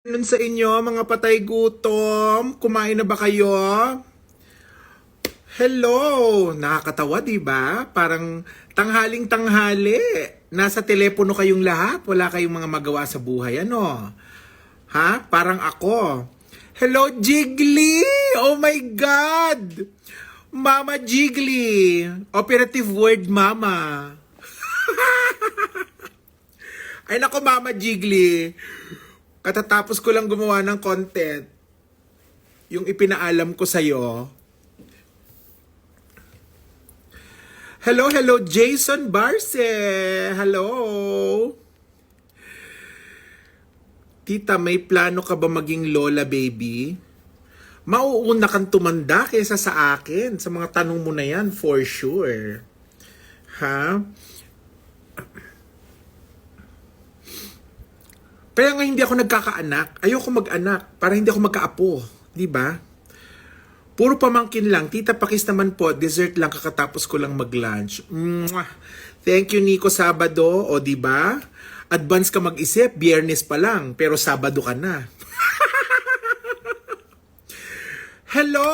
Nun sa inyo, mga patay gutom, kumain na ba kayo? Hello! Nakakatawa, di ba? Parang tanghaling-tanghali. Nasa telepono kayong lahat, wala kayong mga magawa sa buhay, ano? Ha? Parang ako. Hello, Jiggly! Oh my God! Mama Jiggly! Operative word, Mama. Ay nako, Mama Jiggly. Katatapos ko lang gumawa ng content, yung ipinaalam ko sa'yo. Hello, Jason Barce! Hello! Tita, may plano ka ba maging lola, baby? Mauuna kang tumanda kaysa sa akin. Sa mga tanong mo na yan, for sure. Ha? Kaya nga hindi ako nagkakaanak. Ayoko mag-anak para hindi ako magkaapo. Di ba? Puro pamangkin lang. Tita Pakis naman po, dessert lang kakatapos ko lang mag-lunch. Mwah! Thank you, Nico Sabado. O di ba? Advance ka mag-isip, Biyernes pa lang, pero Sabado ka na. Hello!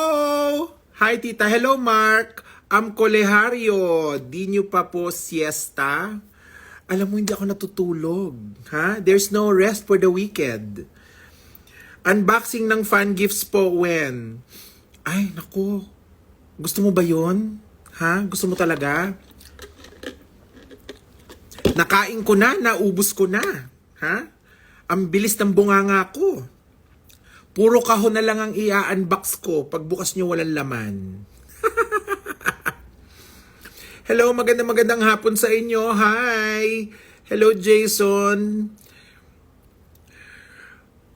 Hi, Tita. Hello, Mark. Koleharyo. Di nyo pa po siesta? Alam mo, hindi ako natutulog. Ha? There's no rest for the wicked. Unboxing ng fan gifts po when? Ay, naku. Gusto mo ba yon? Ha? Gusto mo talaga? Nakain ko na, naubos ko na. Ha? Ang bilis ng bunganga ko. Puro kahon na lang ang i-unbox ko. Pagbukas nyo, walang laman. Hello, magandang hapon sa inyo. Hi! Hello, Jason.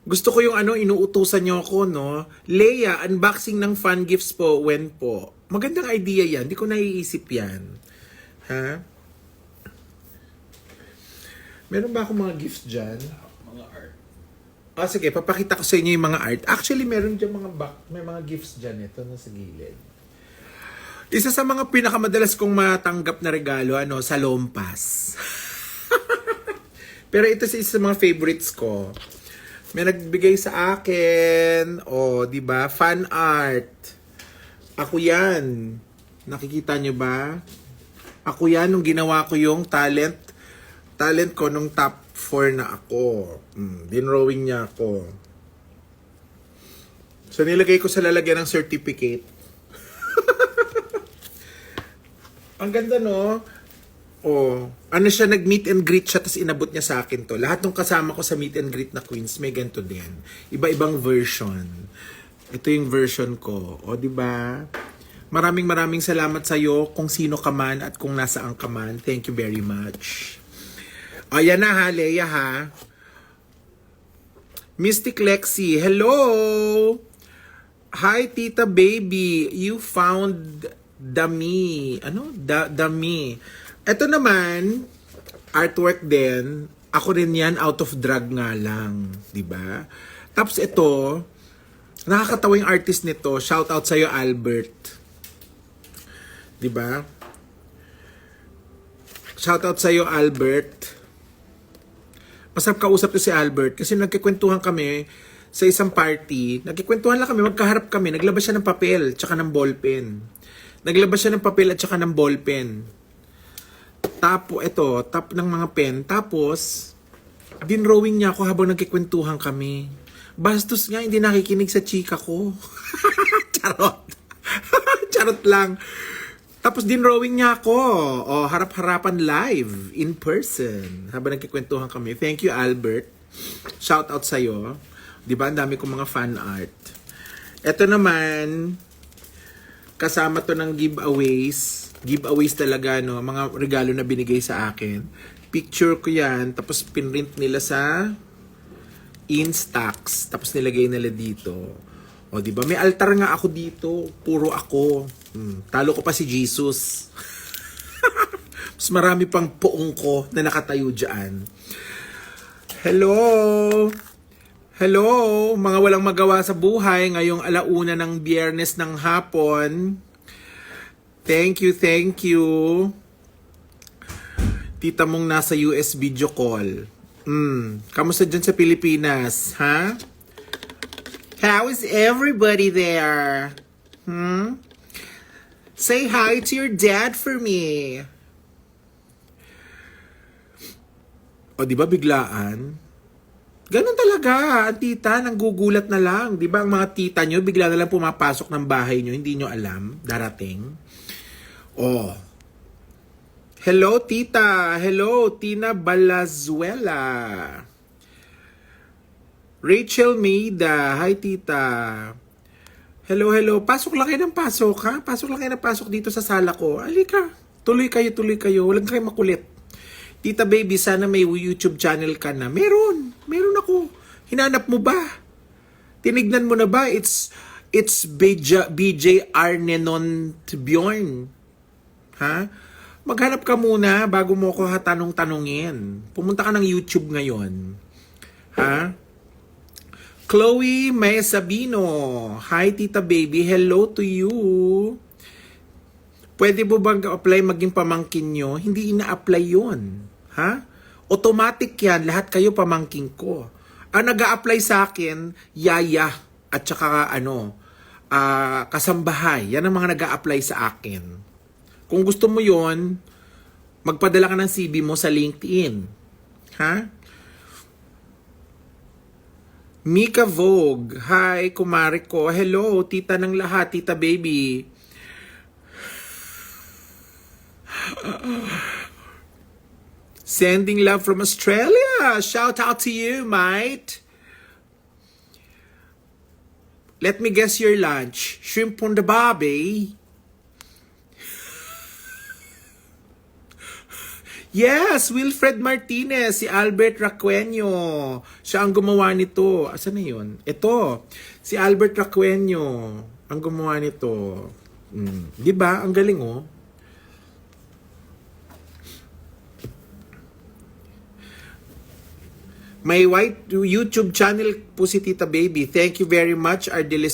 Gusto ko yung inuutusan nyo ako, no? Leia, unboxing ng fan gifts po, when po? Magandang idea yan. Hindi ko naiisip yan. Ha? Meron ba akong mga gifts dyan? Mga art. Sige, papakita ko sa inyo yung mga art. Actually, meron dyan may mga gifts dyan. Ito na sa gilid. Isa sa mga pinakamadalas kong matanggap na regalo, sa Lompas. Pero ito isa sa mga favorites ko. May nagbigay sa akin, di ba? Fan art. Ako yan. Nakikita nyo ba? Ako yan nung ginawa ko yung talent ko nung top 4 na ako. Dinrawing niya ako. So nilagay ko sa lalagyan ng certificate. Ang ganda, no? Siya, nag-meet and greet siya, tapos inabot niya sa akin to. Lahat ng kasama ko sa meet and greet na queens, may ganito din. Iba-ibang version. Ito yung version ko. Di ba? Maraming salamat sa iyo kung sino ka man at kung nasaan ka man. Thank you very much. Ayan na ha, Leia ha. Mystic Lexi, hello! Hi, Tita Baby. You found Dami. Dami. Ito naman, artwork din. Ako rin yan, out of drag nga lang. Diba? Tapos ito, nakakatawa yung artist nito. Shout out sa'yo, Albert. Diba? Shout out sa'yo, Albert. Masarap kausap to si Albert kasi nagkikwentuhan kami sa isang party. Nagkikwentuhan lang kami, magkaharap kami. Naglabas siya ng papel, tsaka ng ballpen. Naglabas siya ng papel at saka ng ballpen. Tap ng mga pen. Tapos, dinrawing niya ako habang nagkikwentuhan kami. Bastos nga, hindi nakikinig sa chika ko. Charot. Charot lang. Tapos dinrawing niya ako. Harap-harapan live, in person. Habang nagkikwentuhan kami. Thank you, Albert. Shout out sa'yo. Diba, ang dami kong mga fan art. Ito naman, kasama to ng giveaways. Giveaways talaga, no? Mga regalo na binigay sa akin. Picture ko yan. Tapos pinrint nila sa Instax. Tapos nilagay nila dito. Diba? May altar nga ako dito. Puro ako. Talo ko pa si Jesus. Mas marami pang poong ko na nakatayo dyan. Hello! Hello! Mga walang magawa sa buhay ngayong alauna ng Biyernes ng hapon. Thank you. Tita mong nasa US video call. Kamusta dyan sa Pilipinas, ha? How is everybody there? Say hi to your dad for me. O, di ba biglaan? Ganun talaga, ang tita, nanggugulat na lang. Di ba ang mga tita nyo, bigla na lang pumapasok ng bahay nyo, hindi nyo alam, darating. Oh. Hello, tita. Hello, Tina Balazuela. Rachel Maida. Hi, tita. Hello, hello. Pasok lang kayo ng pasok, ha? Pasok lang kayo ng pasok dito sa sala ko. Alika. Tuloy kayo, tuloy kayo. Walang kayo makulit. Tita baby, sana may YouTube channel ka na. Meron. Meron ako. Hinanap mo ba? Tinignan mo na ba? It's BJ Arnenon Bjorn. Ha? Maghanap ka muna bago mo ko tanong-tanungin. Pumunta ka ng YouTube ngayon. Ha? Chloe May Sabino. Hi, Tita Baby. Hello to you. Pwede mo bang apply maging pamangkin nyo? Hindi ina-apply yun. Ha? Automatic yan. Lahat kayo pamangkin ko. Ang nag-a-apply sa akin, yaya at saka kasambahay. Yan ang mga nag-a-apply sa akin. Kung gusto mo yon, magpadala ka ng CV mo sa LinkedIn. Ha? Mika Vogue. Hi, kumari ko. Hello, tita ng lahat, tita baby. Sending love from Australia. Shout out to you, mate. Let me guess your lunch. Shrimp on the barbie. Yes, Wilfred Martinez, si Albert Raqueño. Siya ang gumawa nito. Asan na yun? Ito, si Albert Raqueño ang gumawa nito. Di ba? Ang galing, oh. May white YouTube channel po si Tita Baby. Thank you very much, Ardel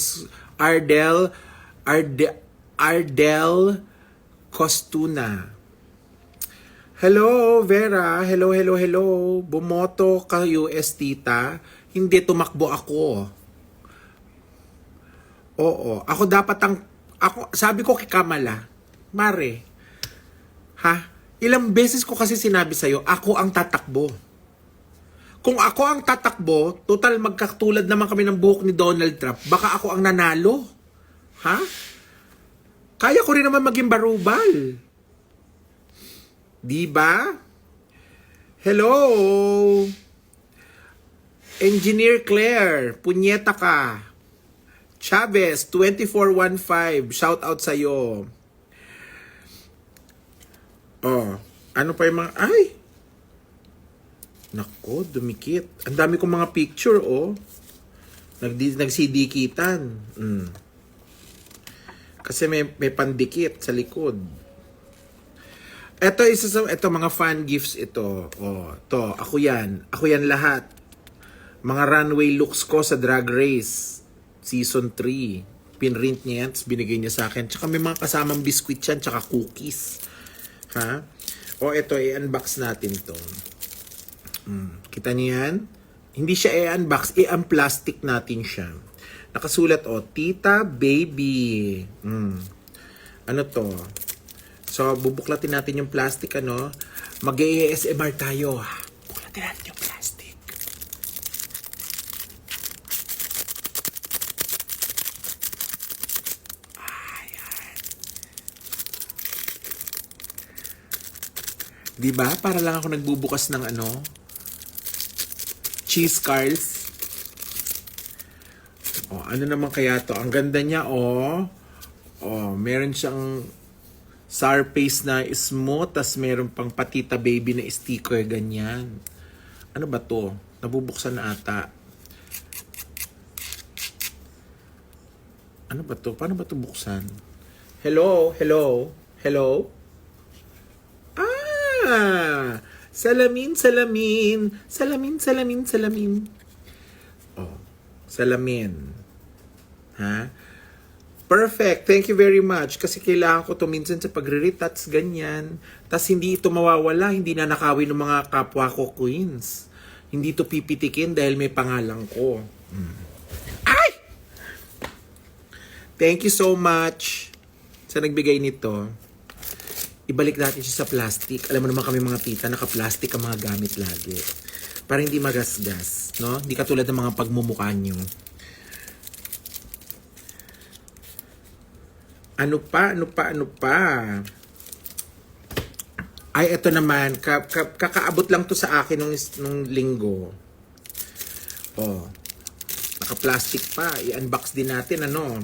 Costuna. Hello, Vera. Hello, hello, hello. Bumoto ka US, tita. Hindi, tumakbo ako. Oo. Ako dapat sabi ko kay Kamala, Mare, ha? Ilang beses ko kasi sinabi sa'yo, ako ang tatakbo. Kung ako ang tatakbo, total magkatulad naman kami ng buhok ni Donald Trump, baka ako ang nanalo. Ha? Kaya ko rin naman maging barubal. Diba? Hello! Engineer Claire, punyeta ka. Chavez, 2415, shout out sa'yo. Oh, ano pa yung mga... Ay! Nako, dumikit. Ang dami kong mga picture, oh. Nagsidikitan. Kasi may pandikit sa likod. Ito mga fan gifts ito. Oh, to, ako yan lahat. Mga runway looks ko sa Drag Race Season 3. Pinrint niya yan, binigay niya sa akin. Tsaka may mga kasamang biscuit yan, tsaka cookies. Ha? O ito, i-unbox natin to. Kita niyo yan? Hindi siya i-unbox, i-unplastic natin siya. Nakasulat, Tita Baby. Ano to? So, bubuklatin natin yung plastic, Mag-ASMR tayo. Buklatin natin yung plastic. Ayan. Diba? Para lang ako nagbubukas ng cheese curls. Ano naman kaya to? Ang ganda niya, meron siyang sour paste na smooth, tas meron pang patita baby na sticker, ganyan. Ano ba to? Nabubuksan na ata. Ano ba to? Paano ba to buksan? Hello? Hello? Hello? Salamin, salamin. Salamin, salamin, salamin. Salamin. Ha? Perfect. Thank you very much. Kasi kailangan ko to minsan sa pagre-retats, ganyan. Tas hindi ito mawawala. Hindi na nakawin ng mga kapwa ko queens. Hindi to pipitikin dahil may pangalan ko. Ay! Thank you so much sa nagbigay nito. Ibalik natin siya sa plastic. Alam mo naman kami mga tita, naka-plastic ang mga gamit lagi. Para hindi magasgas, no? Hindi katulad ng mga pagmumukha nyo. Ano pa? Ay, eto naman. Kakaabot lang to sa akin nung linggo. Oh. Naka-plastic pa. I-unbox din natin, ano?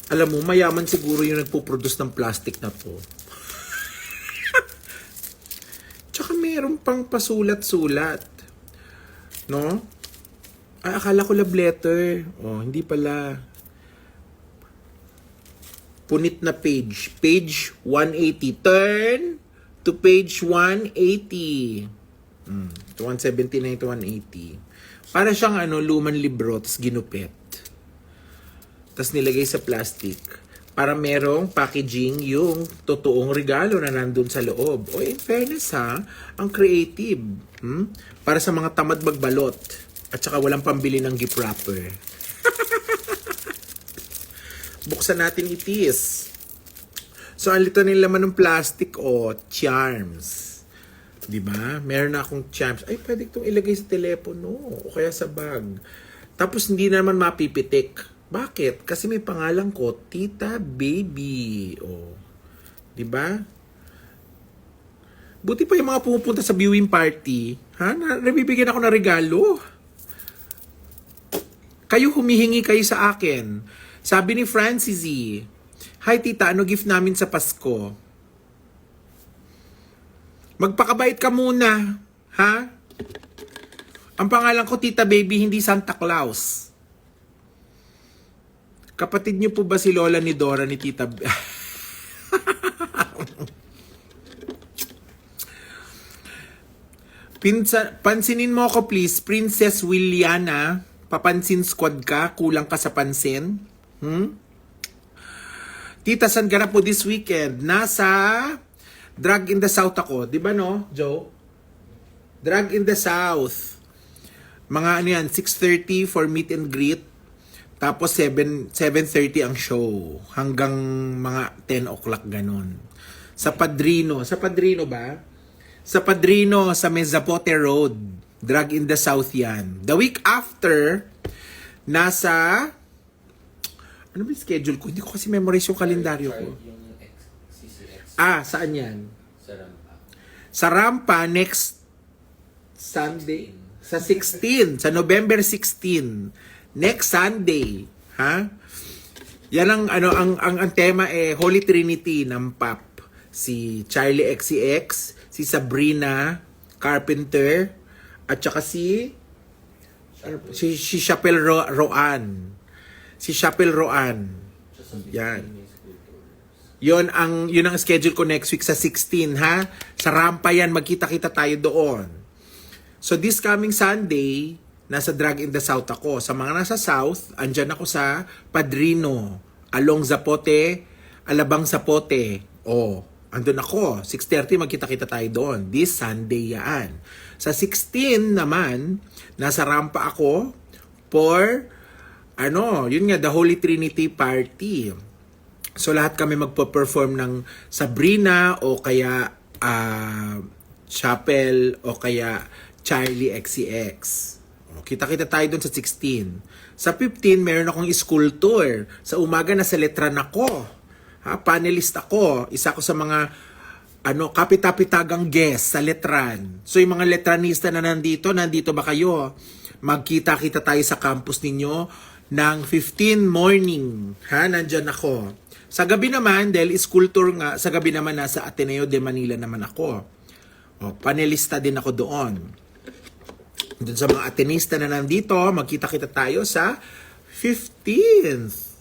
Alam mo, mayaman siguro yung nagpo-produce ng plastic na to. Tsaka meron pang pasulat-sulat. No? Ay, akala ko love letter. Oh, hindi pala. Punit na page. Page 180. Turn to page 180. 179 to 180. Para siyang lumang libro, tas ginupit. Tas nilagay sa plastic. Para merong packaging yung totoong regalo na nandun sa loob. O in fairness ha, ang creative. Para sa mga tamad magbalot. At saka walang pambili ng gift wrapper. Buksan natin itis. So, ang lito nila laman ng plastic charms. Diba? Meron na akong charms. Ay, pwede itong ilagay sa telepono. O kaya sa bag. Tapos, hindi naman mapipitik. Bakit? Kasi may pangalan ko, Tita Baby. O. Diba? Buti pa yung mga pumupunta sa viewing party. Ha? Nabibigyan ako ng regalo. Kayo humihingi kayo sa akin. Sabi ni Francis E. Hi tita, ano gift namin sa Pasko? Magpakabait ka muna. Ha? Ang pangalan ko Tita Baby, hindi Santa Claus. Kapatid niyo po ba si Lola ni Dora ni Tita Pansinin mo ako please, Princess Williana. Papansin squad ka, kulang ka sa pansin. Tita, saan ka na po this weekend? Nasa Drag in the South ako. Di ba no, Joe? Drag in the South. Mga 6:30 for meet and greet. Tapos 7:30 ang show. Hanggang mga 10 o'clock ganun. Sa Padrino ba? Sa Padrino, sa Mezapote Road. Drag in the South yan. The week after, nasa... Ano ba yung schedule ko? Hindi ko kasi memorize yung kalendaryo ko. Saan yan? Sa Rampa, next Sunday. Sa 16. Sa November 16. Next Sunday. Ha? Yan ang tema Holy Trinity ng PAP. Si Charlie XCX, si Sabrina Carpenter, at saka si Chapel Roan. Si Chapel Roan. Yan. Yun ang schedule ko next week sa 16, ha? Sa Rampa yan, magkita-kita tayo doon. So this coming Sunday, nasa Drag in the South ako. Sa mga nasa South, andyan ako sa Padrino, along Zapote, Alabang Zapote. Andun ako. 6:30 magkita-kita tayo doon. This Sunday yan. Sa 16 naman, nasa Rampa ako for, yun nga, the Holy Trinity Party. So lahat kami magpo-perform ng Sabrina o kaya Chapel o kaya Charlie XCX. Kita-kita tayo doon sa 16. Sa 15, meron akong school tour. Sa umaga, nasa letran ako. Panelist ako. Isa ko sa mga kapitapitagang guest sa letran. So yung mga letranista na nandito ba kayo? Magkita-kita tayo sa campus ninyo ng 15 morning. Nandyan ako. Sa gabi naman, dahil school tour nga, sa gabi naman nasa Ateneo de Manila naman ako. Panelista din ako doon. Doon sa mga Atenista na nandito, magkita-kita tayo sa 15th.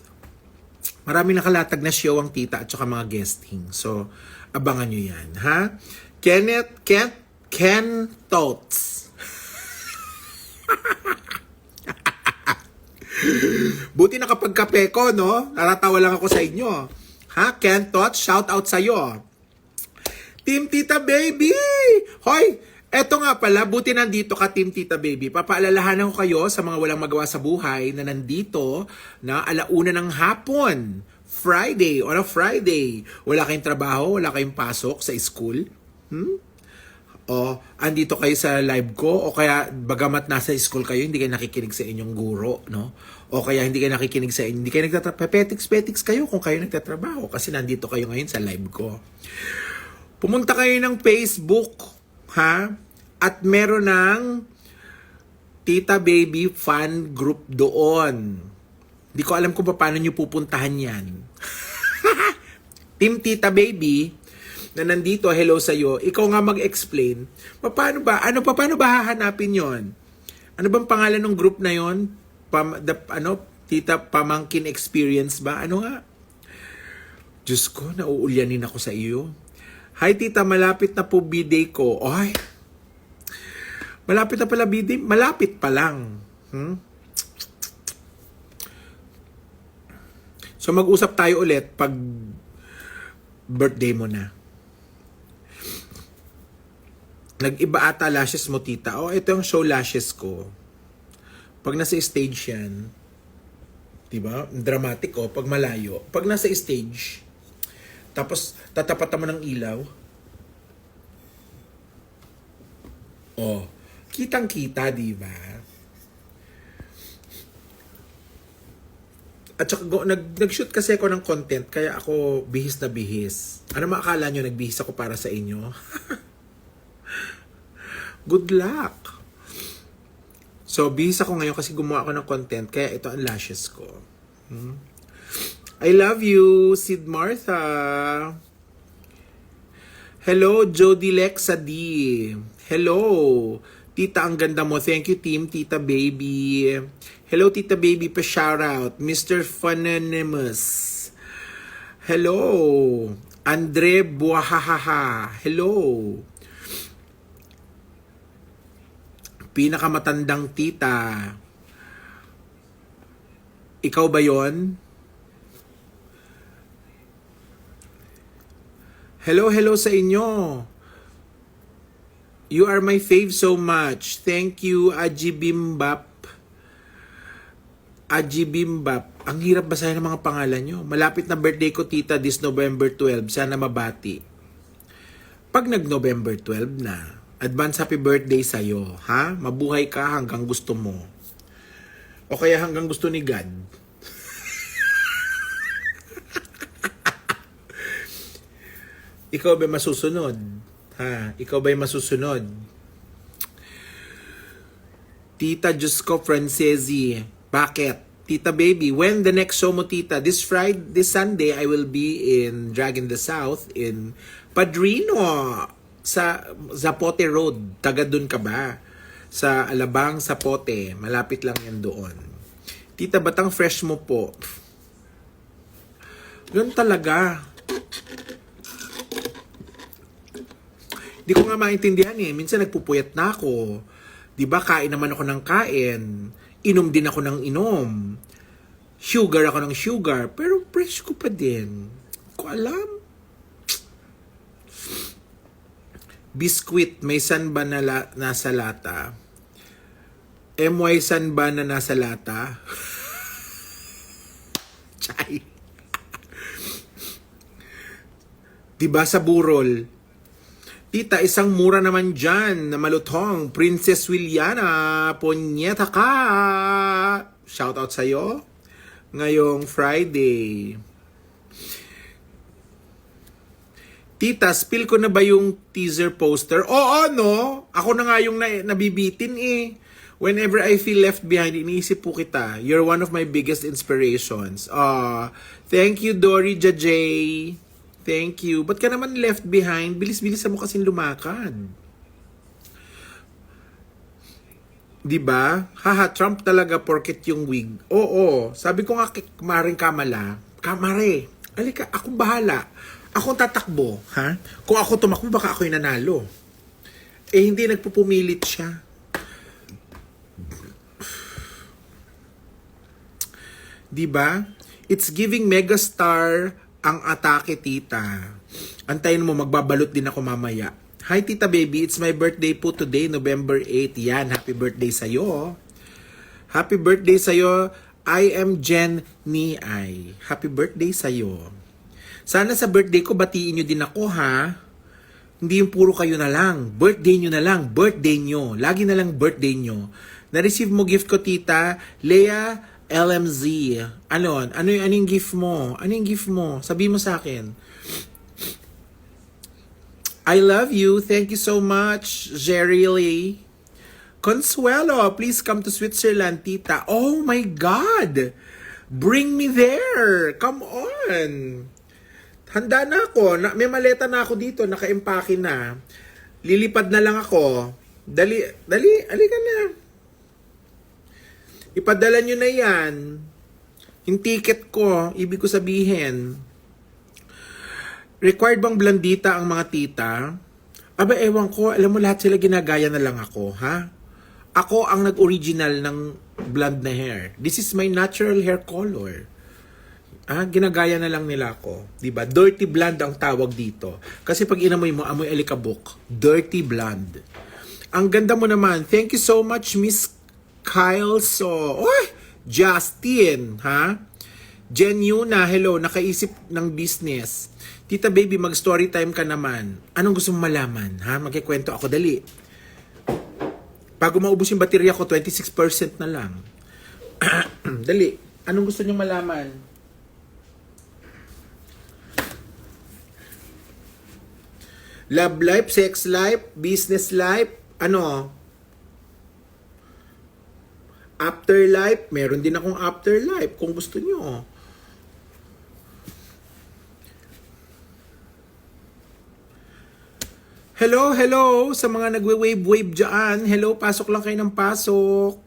Maraming nakalatag na show ang tita at saka mga guesting. So, abangan nyo yan, ha? Ken Tots. Buti nakapagkape ko, no? Naratawa lang ako sa inyo. Ha? Kentot, shout out sa'yo. Team Tita Baby! Hoy! Eto nga pala, buti nandito ka, Team Tita Baby. Papaalalahanan ko kayo sa mga walang magawa sa buhay na nandito na 1:00 ng hapon. Friday, on a Friday. Wala kayong trabaho, wala kayong pasok sa school. O, andito kayo sa live ko, o kaya bagamat nasa school kayo, hindi kayo nakikinig sa inyong guro, no? O kaya hindi kayo nakikinig sa inyo, hindi kayo petiks kayo kung kayo nagtatrabaho kasi nandito kayo ngayon sa live ko. Pumunta kayo ng Facebook, ha? At meron ng Tita Baby fan group doon. Hindi ko alam kung paano nyo pupuntahan yan. Team Tita Baby, na nandito, hello sa'yo, ikaw nga mag-explain, paano ba hahanapin yon? Ano bang pangalan ng group na yon? Tita Pamangkin Experience ba? Ano nga? Diyos ko, nauulyanin ako sa iyo. Hi tita, malapit na po B-day ko. Ay, malapit na pala B-day? Malapit pa lang. So mag-usap tayo ulit pag birthday mo na. Nag-iba ata lashes mo, tita. Oh, ito yung show lashes ko. Pag nasa stage yan, diba? Dramatic, oh. Pag malayo. Pag nasa stage, tapos tatapatan mo ng ilaw. Oh, kitang-kita, diba? At saka nag-shoot kasi ako ng content, kaya ako bihis na bihis. Ano maakala nyo, nagbihis ako para sa inyo? Good luck! So, bihis ako ngayon kasi gumawa ako ng content, kaya ito ang lashes ko. I love you, Sid Martha. Hello, Jody Lexa D. Hello, tita, ang ganda mo. Thank you, team Tita Baby. Hello, Tita Baby, pa-shoutout. Mr. Funanimous. Hello, Andre Buahahaha. Hello. Pinakamatandang tita. Ikaw ba yon? Hello sa inyo. You are my fave so much. Thank you, Ajibimbap. Ang hirap basahin ng mga pangalan nyo. Malapit na birthday ko, tita, this November 12. Sana mabati. Pag nag-November 12 na, advance happy birthday sa'yo, ha? Mabuhay ka hanggang gusto mo. O kaya hanggang gusto ni God. Ikaw ba masusunod? Ha? Ikaw ba masusunod? Tita Jusco Francesi. Bakit? Tita Baby, when the next show mo, tita? This Sunday, I will be in Drag in the South in Padrino. Sa Zapote Road. Taga dun ka ba? Sa Alabang, Zapote. Malapit lang yan doon. Tita, batang fresh mo po? Ganun talaga. Di ko nga maintindihan eh. Minsan nagpupuyat na ako. Diba, kain naman ako ng kain. Inom din ako ng inom. Sugar ako ng sugar. Pero fresh ko pa din. Ko alam. Biscuit, may san ba na nasa lata? MY san ba na nasa lata? Chay. Diba sa burol? Tita, isang mura naman dyan na malutong. Princess Williana, ponyeta ka! Shoutout sa'yo. Ngayong Friday. Tita, spill ko na ba yung teaser poster? Oo, no? Ako na nga yung nabibitin eh. Whenever I feel left behind, iniisip po kita. You're one of my biggest inspirations. Thank you, Dory Jajay. Thank you. Ba't ka naman left behind? Bilis-bilis mo kasing lumakad. Diba? Haha, Trump talaga porket yung wig. Oo, sabi ko nga Maring Kamala, Kamare, alika, akong bahala. Akong tatakbo, ha? Kung ako tumakbo, baka ako'y nanalo. Eh, hindi nagpupumilit siya. Diba? It's giving megastar ang atake, tita. Antayin mo, magbabalot din ako mamaya. Hi, tita baby. It's my birthday po today, November 8. Yan, happy birthday sa'yo. Happy birthday sa'yo. I am Jen Ni Ay. Happy birthday sa'yo. Sana sa birthday ko, batiin nyo din ako, ha? Hindi yung puro kayo na lang. Birthday nyo na lang. Birthday nyo. Lagi na lang birthday nyo. Na-receive mo gift ko, tita. Leah LMZ. Ano yung gift mo? Ano yung gift mo? Sabi mo sa akin. I love you. Thank you so much, Jerry Lee. Consuelo, please come to Switzerland, tita. Oh my God! Bring me there! Come on! Handa na ako. May maleta na ako dito. Naka-empake na. Lilipad na lang ako. Dali, alika na. Ipadala nyo na yan. Yung ticket ko, ibig ko sabihin. Required bang blandita ang mga tita? Aba, ewan ko. Alam mo, lahat sila ginagaya na lang ako, ha? Ako ang nag-original ng blonde na hair. This is my natural hair color. Ginagaya na lang nila ako. Diba? Dirty blonde ang tawag dito. Kasi pag inamoy mo, amoy alikabok. Dirty blonde. Ang ganda mo naman. Thank you so much, Miss Kyle. Justin, ha? Jen Yuna, hello. Nakaisip ng business. Tita baby, mag-story time ka naman. Anong gusto mong malaman? Ha? Magkikwento ako, dali. Bago maubos yung baterya ko, 26% na lang. Dali. Anong gusto niyong malaman? Love life, sex life, business life, ano? Afterlife, meron din akong afterlife kung gusto niyo. Hello sa mga nagwe-wave dyan. Hello, pasok lang kayo ng pasok.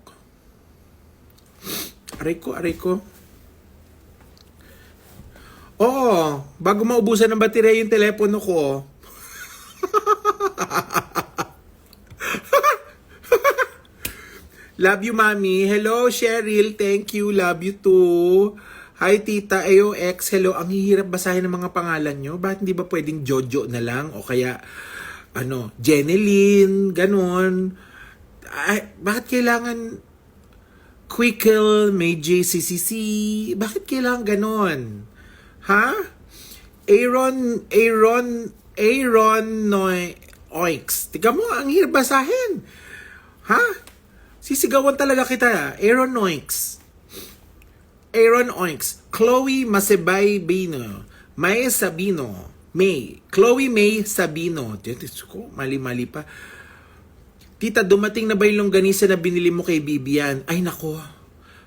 Aray ko. Oo, bago maubusan ng baterya yung telepono ko. Love you, mami. Hello, Cheryl. Thank you. Love you too. Hi, tita. AOX. Hello. Ang hihirap basahin ng mga pangalan nyo. Bakit hindi ba pwedeng Jojo na lang? O kaya Jeneline, ganon. Ay, bakit kailangan Quickle, may JCCC? Bakit kailangan ganon? Ha? Aaron Oix. Tika mo, ang hirap basahin. Ha? Sisigawan talaga kita. Aaron Oix. Chloe Masebay Bino. May Sabino. Chloe May Sabino. Mali-mali pa. Tita, dumating na ba yung longganisa na binili mo kay Bibian? Ay, nako.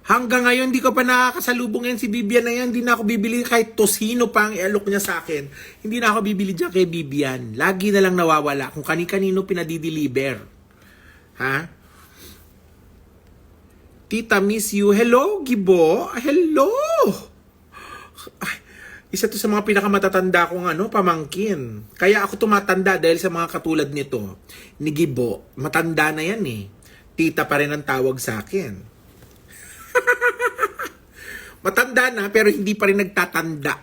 Hanggang ngayon, di ko pa nakakasalubong yan si Bibian na yan. Hindi na ako bibili kahit tosino pa ang ialok niya sa akin. Hindi na ako bibili dyan kay Bibian. Lagi na lang nawawala kung kani-kanino pinadideliver. Ha? Tita, miss you. Hello, Gibo. Hello. Isa to sa mga pinakamatatanda kong pamangkin. Kaya ako tumatanda dahil sa mga katulad nito. Ni Gibo, matanda na yan eh. Tita pa rin ang tawag sa akin. Matanda na pero hindi pa rin nagtatanda.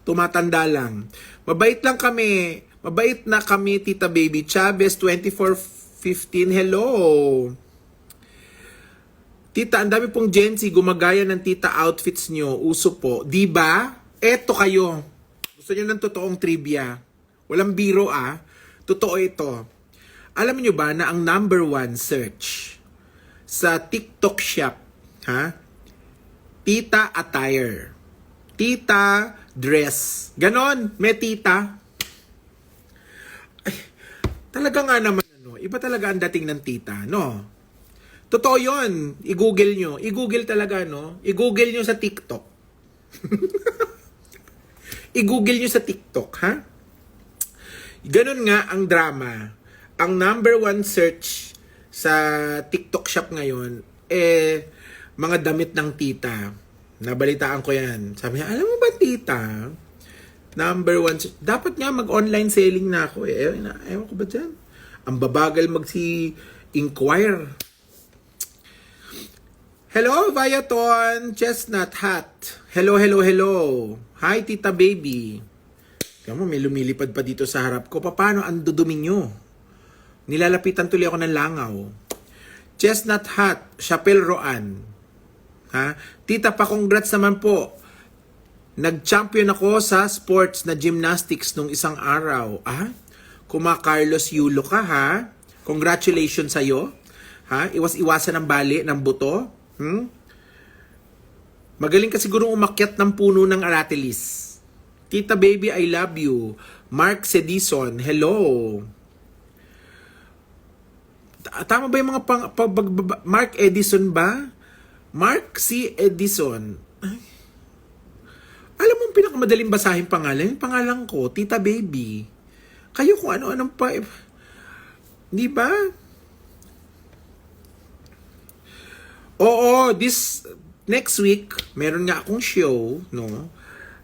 Tumatanda lang. Mabait na kami, Tita Baby. Chavez 2415. Hello. Tita, ang dami pong Gen Z gumagaya ng tita outfits nyo. Uso po. Diba? Eto kayo. Gusto nyo ng totoong trivia. Walang biro Totoo ito. Alam nyo ba na ang number 1 search sa TikTok shop, tita attire. Tita dress. Ganon. May tita. Ay, talaga nga naman, iba talaga ang dating ng tita, no? Totoo yun. I-google nyo. I-google talaga, no? I-google nyo sa TikTok. I-google nyo sa TikTok, ha? Ganun nga ang drama. Ang number 1 search sa TikTok shop ngayon, mga damit ng tita. Nabalitaan ko yan. Sabi niya, alam mo ba, tita? Number 1 search. Dapat nga mag-online selling na ako. Ewan ko ba dyan? Ang babagal inquire. Hello, Viaton! Chestnut hat. Hello. Hi, Tita Baby. Kaya mo, may lumilipad pa dito sa harap ko. Paano ang dudumi nyo? Nilalapitan tuloy ako ng langaw. Chestnut Hat, Chapel Roan. Ha? Tita, pa-congrats naman po. Nag-champion ako sa sports na gymnastics nung isang araw. Ah? Carlos Yulo ka, ha? Congratulations sa'yo. Ha? Iwas-iwasan ng bali, ng buto. Magaling ka siguro umakyat ng puno ng aratilis. Tita Baby, I love you. Mark Sedison, hello. Tama ba yung mga Mark Edison ba? Mark C. Edison. Ay. Alam mo ang pinakamadaling basahin pangalan? Yung pangalan ko, Tita Baby. Kayo kung ano-anong pa. Di ba? Oo, this next week, meron nga akong show, no?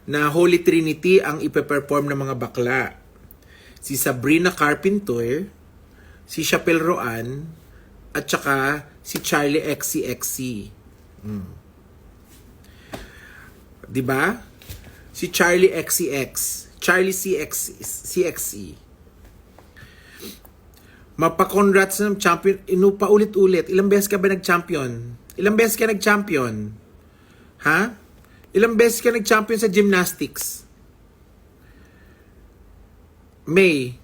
Na Holy Trinity ang ipe-perform ng mga bakla. Si Sabrina Carpenter, si Chapel Roan, at saka si Charlie XCXC. Diba? Si Charlie XCX, Charlie CXC. Mapa-congrats ng champion. Inupa ulit-ulit. Ilang beses ka ba nag-champion? Ilang beses ka nag-champion? Ha? Ilang beses ka nag-champion sa gymnastics? May.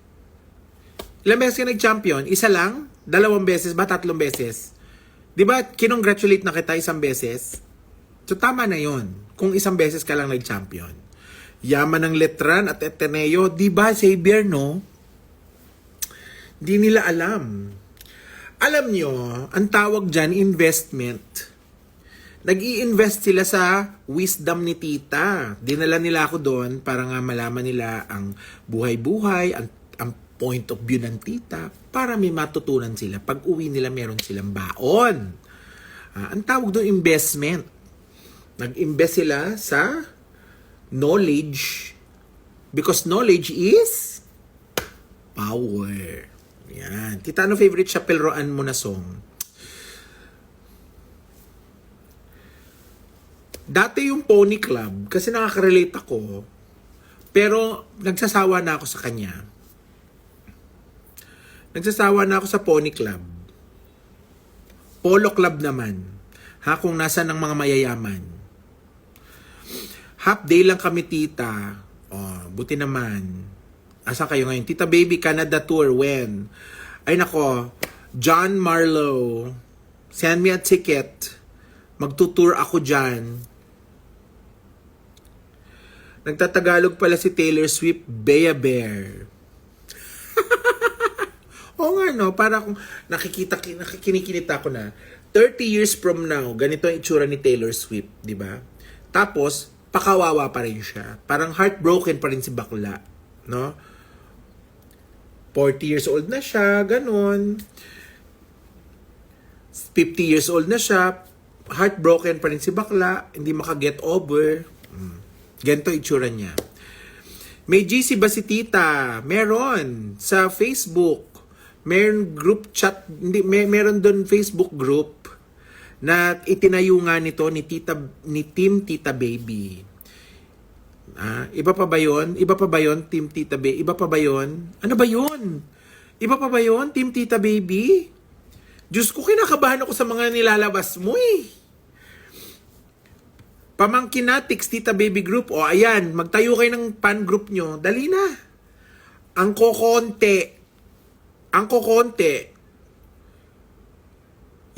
Ilang beses ka nag-champion? Isa lang? 2 beses ba? 3 beses? Di ba, kinongratulate na kita isang beses? So, tama na yon kung isang beses ka lang nag-champion. Yaman ng Letran at Ateneo, di ba, Xavier, no? Di nila alam. Alam nyo, ang tawag dyan, investment. Nag-i-invest sila sa wisdom ni tita. Dinala nila ako doon para nga malaman nila ang buhay-buhay, ang point of view ng tita, para may matutunan sila. Pag uwi nila, meron silang baon. Ang tawag doon, investment. Nag-invest sila sa knowledge. Because knowledge is power. Yan. Tita, ano favorite Chapel Roan mo na song? Dati yung Pony Club, kasi nakaka-relate ako, pero nagsasawa na ako sa kanya. Nagsasawa na ako sa Pony Club. Polo Club naman. Ha, kung nasa ng mga mayayaman. Half day lang kami, tita. Oh, buti naman. Asa kayo ngayon? Tita Baby, Canada tour, when? Ay nako, John Marlowe, send me a ticket. Magtutour ako dyan. Nagtatagalog pala si Taylor Swift, Bea Bear. Oo nga, no? Para kung nakikinikinita ko na, 30 years from now, ganito ang itsura ni Taylor Swift, di ba? Tapos, pakawawa pa rin siya. Parang heartbroken pa rin si bakla, no? 40 years old na siya, ganun. 50 years old na siya, heartbroken pa rin si bakla, hindi makaget over. Ganito itsura niya. May GC ba si tita? Meron. Sa Facebook. Meron group chat. Meron doon Facebook group na itinayo nga nito ni Team Tita Baby. Iba pa ba yun? Iba pa ba yun, Team Tita Baby? Iba pa ba yun? Ano ba yun? Iba pa ba yun, Team Tita Baby? Diyos ko, kinakabahan ako sa mga nilalabas mo eh. Pamangkinatics, Tita Baby Group. O ayan, magtayo kayo ng fan group nyo. Dali na. Ang kokonte.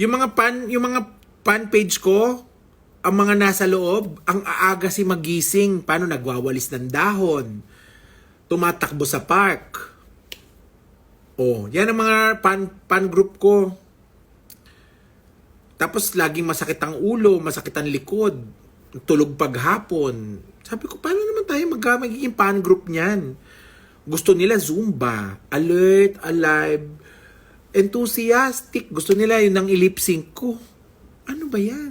Yung mga fan page ko, ang mga nasa loob, ang aaga si magising. Paano nagwawalis ng dahon? Tumatakbo sa park. Oh, yan ang mga fan group ko. Tapos laging masakit ang ulo, masakit ang likod, tulog paghapon. Sabi ko, paano naman tayo magiging fan group niyan? Gusto nila Zumba, alert, alive, enthusiastic. Gusto nila yun ang lip sync ko. Ano ba yan?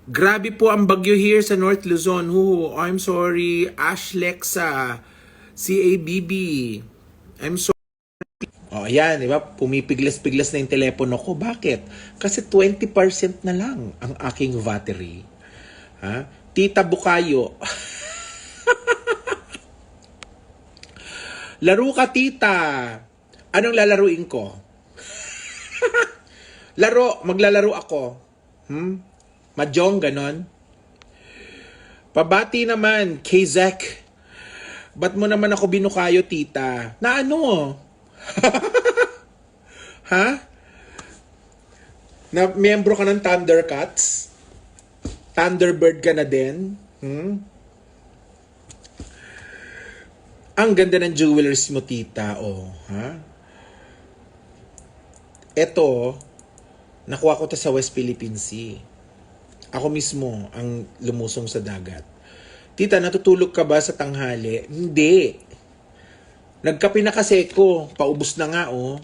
Grabe po ang bagyo here sa North Luzon. I'm sorry. Ashlexa, CABB. I'm sorry. Oh, ayan, di ba? Pumipiglas-piglas na yung telepono ko. Bakit? Kasi 20% na lang ang aking battery. Ha? Tita Bukayo. Laro ka, tita. Anong lalaruin ko? Maglalaro ako. Mahjong, ganon. Pabati naman, kay Zach. Ba't mo naman ako binukayo, tita? Na ano? Ha? Na miyembro ka ng Thundercats? Thunderbird ka na din? Ang ganda ng jewelers mo, tita. Oh, ha? Eto, nakuha ko to sa West Philippine Sea. Ako mismo ang lumusong sa dagat. Tita, natutulog ka ba sa tanghali? Hindi. Nagkape na kasi ko. Paubos na nga, oh.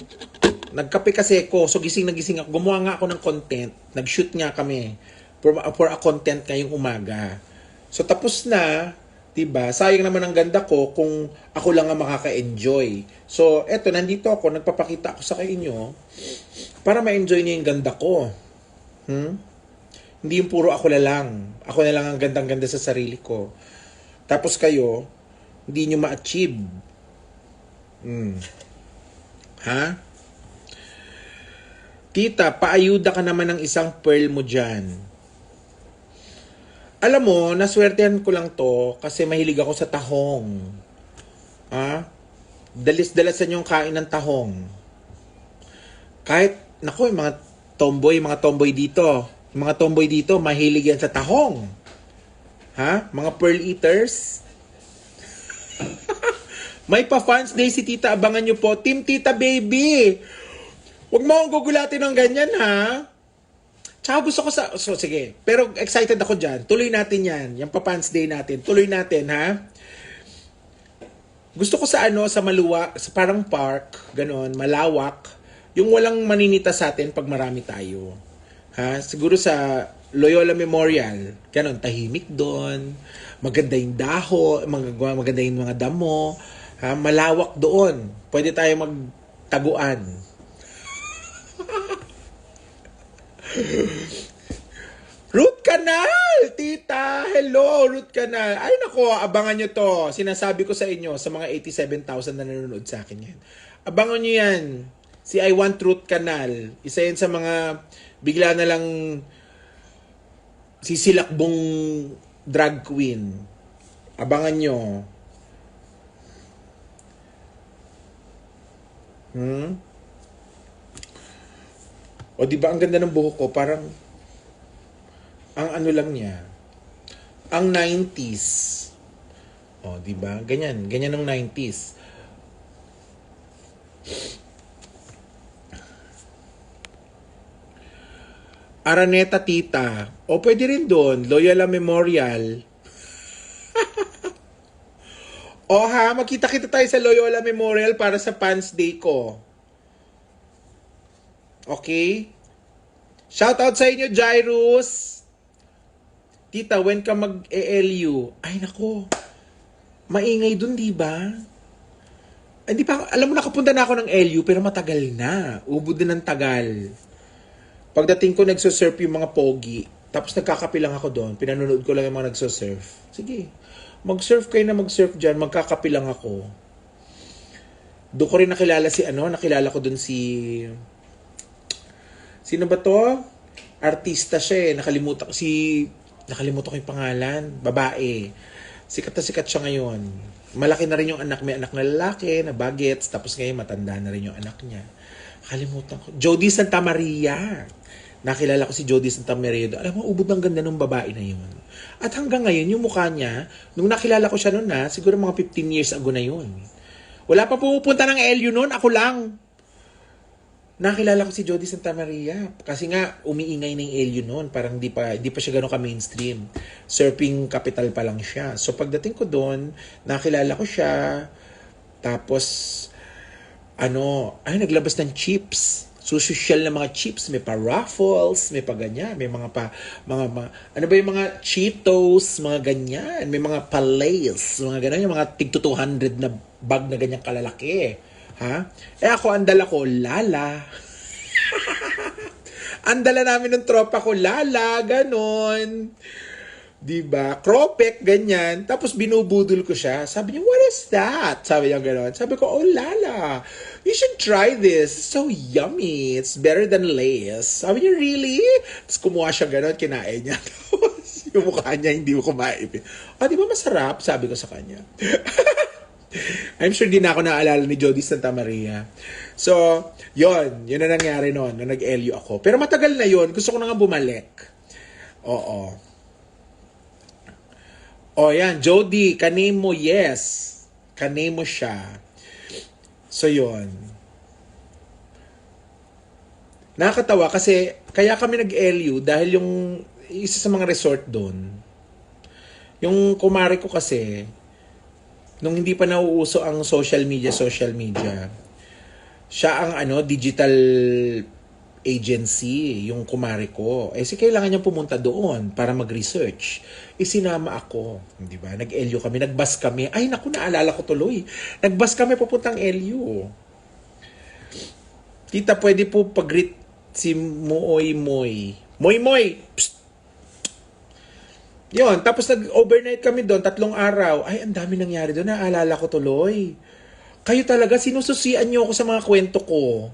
Nagkape kasi ko. So, gising na gising ako. Gumawa nga ako ng content. Nag-shoot nga kami for a content ngayong umaga. So, tapos na. Diba? Sayang naman ang ganda ko kung ako lang ang makaka-enjoy. So, eto, nandito ako. Nagpapakita ako sa inyo para ma-enjoy niyo yung ganda ko. Hindi yung puro ako na lang. Ako na lang ang gandang-ganda sa sarili ko. Tapos kayo, hindi nyo ma-achieve. Ha? Tita, paayuda ka naman ng isang pearl mo dyan. Alam mo, naswertehan ko lang to kasi mahilig ako sa tahong. Ha? Dalis-dalasan yung kain ng tahong. Kahit, naku, yung mga tomboy dito. Yung mga tomboy dito, mahilig yan sa tahong. Ha? Mga pearl eaters. May pa-fans day si tita, abangan nyo po. Team Tita Baby! Huwag mo akong gugulatin ng ganyan, ha? Tsaka gusto ko so sige, pero excited ako dyan. Tuloy natin yan. Yung pa-fans day natin. Tuloy natin, ha? Gusto ko sa sa maluwa, sa parang park, ganon, malawak. Yung walang maninita sa atin pag marami tayo. Ha? Siguro sa Loyola Memorial, ganon, tahimik doon. Maganda yung maganda yung mga damo. Ha? Malawak doon. Pwede tayo magtaguan. Root Canal! Tita! Hello, Root Canal! Ay nako, abangan nyo to. Sinasabi ko sa inyo, sa mga 87,000 na nanonood sa akin yan. Abangan nyo yan. Si I Want Root Canal. Isa yan sa mga bigla na lang sisilakbong drag queen. Abangan nyo. O diba ang ganda ng buhok ko, parang ang ano lang niya, ang 90s. O diba? Ganyan ng 90s. Araneta, tita. O pwede rin doon, Loyola Memorial. O ha, magkita-kita tayo sa Loyola Memorial para sa Fans Day ko. Okay? Shoutout sa inyo, Jairus. Tita, when ka mag-ELU? Ay, nako. Maingay dun, di ba? Hindi pa, alam mo, nakapunta na ako ng LU, pero matagal na. Ubod din ng tagal. Pagdating ko, nagsusurf yung mga pogi. Tapos nagkakape lang ako doon. Pinanonood ko lang yung mga nagsusurf. Sige, mag-surf kayo na mag-surf dyan. Magkakape lang ako. Doon ko rin nakilala nakilala ko doon si... Sino ba to? Artista siya eh. Nakalimutan ko yung pangalan. Babae. Sikat na sikat siya ngayon. Malaki na rin yung anak. May anak na lalaki, na bagets. Tapos ngayon matanda na rin yung anak niya. Kalimutan ko. Jody Santa Maria. Nakilala ko si Jody Santa Maria. Alam mo, ubod ng ganda ng babae na yun. At hanggang ngayon, yung mukha niya, nung nakilala ko siya noon siguro mga 15 years ago na yun. Wala pa pupunta ng LU noon. Ako lang. Nakilala ko si Jody Santa Maria. Kasi nga, umiingay ng LU noon. Parang di pa siya gano'n ka-mainstream. Surfing capital pa lang siya. So, pagdating ko doon, nakilala ko siya. Tapos, naglabas ng chips. So, social na mga chips. May pa raffles, may pa ganyan. May mga yung mga Cheetos, mga ganyan. May mga Palays, mga ganyan. Yung mga tig 200 na bag na ganyan kalalaki. Ha? Ako, ang dala ko, Lala. Ang dala namin ng tropa ko, Lala, ganon. Diba? Kropek, ganyan. Tapos binubudol ko siya. Sabi niya, what is that? Sabi niya gano'n. Sabi ko, oh lala, you should try this. It's so yummy. It's better than Lay's. Sabi niya, really? Tapos kumuha siya gano'n, kinain niya. Tapos yung mukha niya, hindi mo kumain. Ah, di ba masarap? Sabi ko sa kanya. I'm sure di na ako naaalala ni Jody Santa Maria. So, yun na nangyari noon, na nag-LU ako. Pero matagal na yun, gusto ko na nga bumalik. Oo. Oh, yan. Jody, kaname mo, yes. Kaname mo siya. So, yun. Nakakatawa kasi kaya kami nag-LU dahil yung isa sa mga resort doon, yung kumare ko kasi, nung hindi pa nauuso ang social media, siya ang digital agency, yung kumare ko. Kailangan niya pumunta doon para mag-research. Sinama ako. Di ba? Nag-LU kami, nag-bus kami. Ay, naku, naalala ko tuloy. Nag-bus kami papuntang LU. Tita, pwede po pag-greet si Moy. Moy! Psst! Yun, tapos nag-overnight kami doon, 3 araw. Ay, ang dami nangyari doon. Naalala ko tuloy. Kayo talaga, sinususian niyo ako sa mga kwento ko.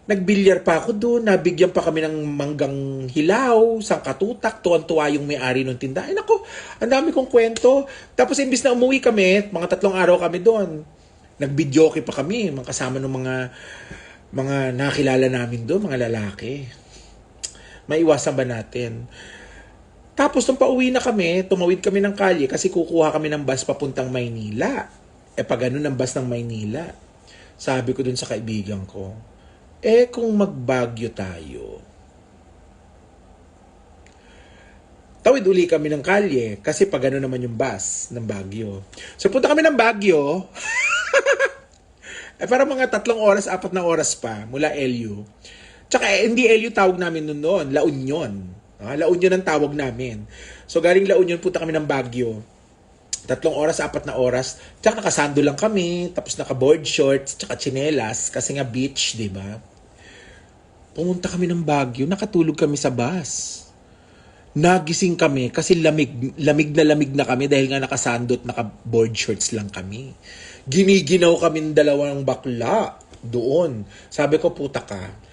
Nagbilyar pa ako doon, nabigyan pa kami ng manggang hilaw, sangkatutak, tuwan-tuwa yung may-ari ng tindahan. Ay nako, ang dami kong kwento. Tapos imbis na umuwi kami, mga 3 araw kami doon. Nag-videoke pa kami, kasama ng mga nakilala namin doon, mga lalaki. Maiwasan ba natin? Tapos nung pauwi na kami, tumawid kami ng kalye kasi kukuha kami ng bus papuntang Maynila. Pag ganun ang bus ng Maynila. Sabi ko dun sa kaibigan ko, kung mag-Baguio tayo. Tawid uli kami ng kalye kasi pag ano naman yung bus ng Baguio. So punta kami ng Baguio. Para mga 3 oras, 4 na oras pa mula LU. Tsaka hindi LU tawag namin noon, La Union. La Union ang tawag namin. So galing La Union punta kami ng Baguio. 3 oras, 4 na oras. Tsaka nakasando lang kami, tapos naka-board shorts, tsaka tsinelas kasi nga beach, di ba? Pumunta kami ng Baguio, nakatulog kami sa bus. Nagising kami kasi lamig na kami dahil nga nakasandot, naka-board shorts lang kami. Giniginaw kami ng 2 bakla doon. Sabi ko, puta ka.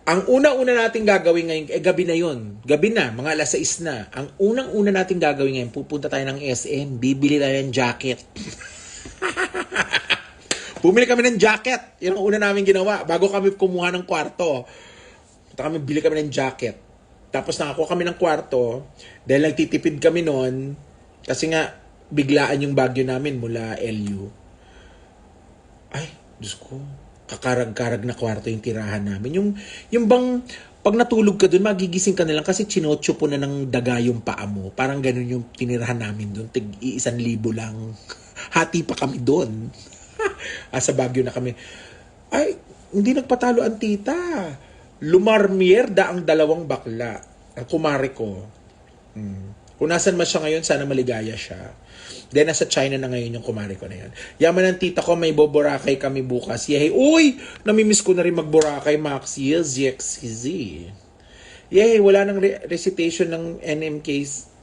Ang una-una nating gagawin ngayon, gabi na yun. Gabi na, mga alas 6 na. Ang unang-una nating gagawin ngayon, pupunta tayo ng SM, bibili tayo ng jacket. Bumili kami ng jacket. Yan ang una namin ginawa bago kami kumuha ng kwarto. Bili kami ng jacket. Tapos nakakuha kami ng kwarto dahil nagtitipid kami noon kasi nga biglaan yung Baguio namin mula LU. Ay, Diyos ko. Kakarag-karag na kwarto yung tirahan namin. Yung bang pag natulog ka doon, magigising ka na lang kasi chinotso po na ng daga yung paa mo. Parang ganun yung tinirahan namin doon. Tig-1,000 lang. Hati pa kami doon. Sa Baguio na kami. Ay, hindi nagpatalo ang tita. Lumarmierda ang 2 bakla. Ang kumare ko. Kung nasan man siya ngayon, sana maligaya siya. Then, nasa China na ngayon yung kumare ko na yun. Yaman ng tita ko, may boborakay kami bukas. Yehey, uy! Namimiss ko na rin magborakay, Max. YZXZ. Yehey, wala nang recitation ng NMK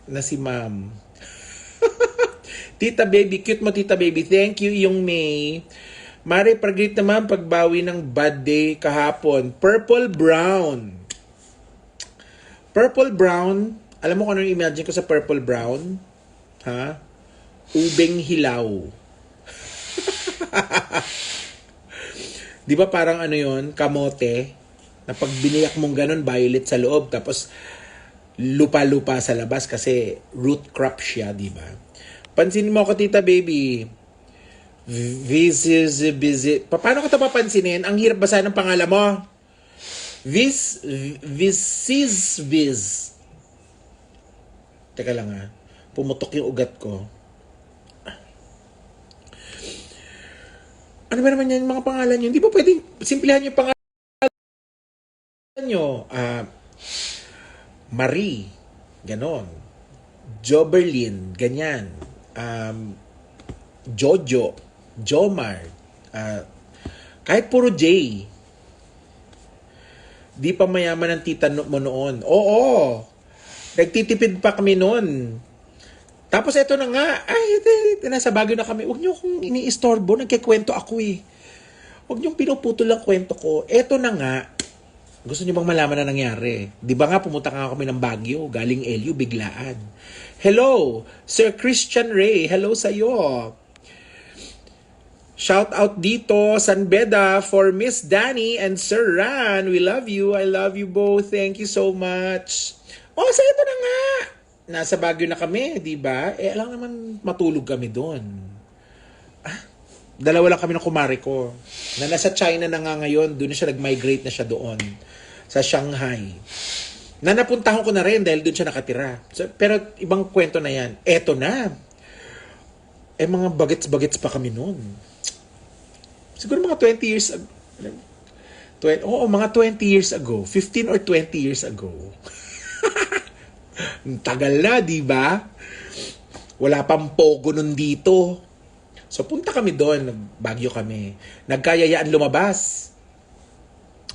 na si ma'am. Tita baby, cute mo tita baby. Thank you, yung May. Mare, pag-greet naman pagbawi ng bad day kahapon. Purple brown. Purple brown. Alam mo kung ano yung imagine ko sa purple brown? Ha? Ubeng hilaw. Di ba parang ano yon, kamote? Na pag biniyak mong ganun, violet sa loob. Tapos lupa-lupa sa labas kasi root crop siya, di ba? Pansinin mo ako, tita baby. Visit. Paano ko ito papansinin? Ang hirap basahin ng pangalan mo. Viz. Teka lang ha. Pumutok yung ugat ko. Ano ba naman yan mga pangalan nyo? Hindi ba pwedeng simplihan yung pangalan nyo? Marie. Ganon. Joberlin. Ganyan. Jojo. Jomar, kahit puro J, di pa mayaman ang tita mo noon. Oo, Nagtitipid pa kami noon. Tapos eto na nga, nasa Baguio na kami. Huwag niyo akong iniistorbo, nagkikwento ako eh. Huwag niyong pinuputol ang kwento ko. Eto na nga, gusto niyo bang malaman na nangyari? Di ba nga pumunta nga kami ng Baguio, galing LU, biglaan. Hello, Sir Christian Ray. Hello sa'yo. Shout out dito, San Beda, for Miss Danny and Sir Ran. We love you. I love you both. Thank you so much. So ito na nga. Nasa Baguio na kami, di ba? Alam naman, matulog kami doon. Dalawa lang kami ng kumare ko. Na nasa China na nga ngayon, doon na siya nag-migrate na siya doon. Sa Shanghai. Na napuntahan ko na rin dahil doon siya nakatira. So, pero ibang kwento na yan. Eto na. Mga bagets-bagets pa kami noon. Siguro mga 20 years ago. Mga 20 years ago. 15 or 20 years ago. Tagal na, di ba? Wala pang pogo nun dito. So, punta kami doon. Baguio kami. Nagkayayaan lumabas.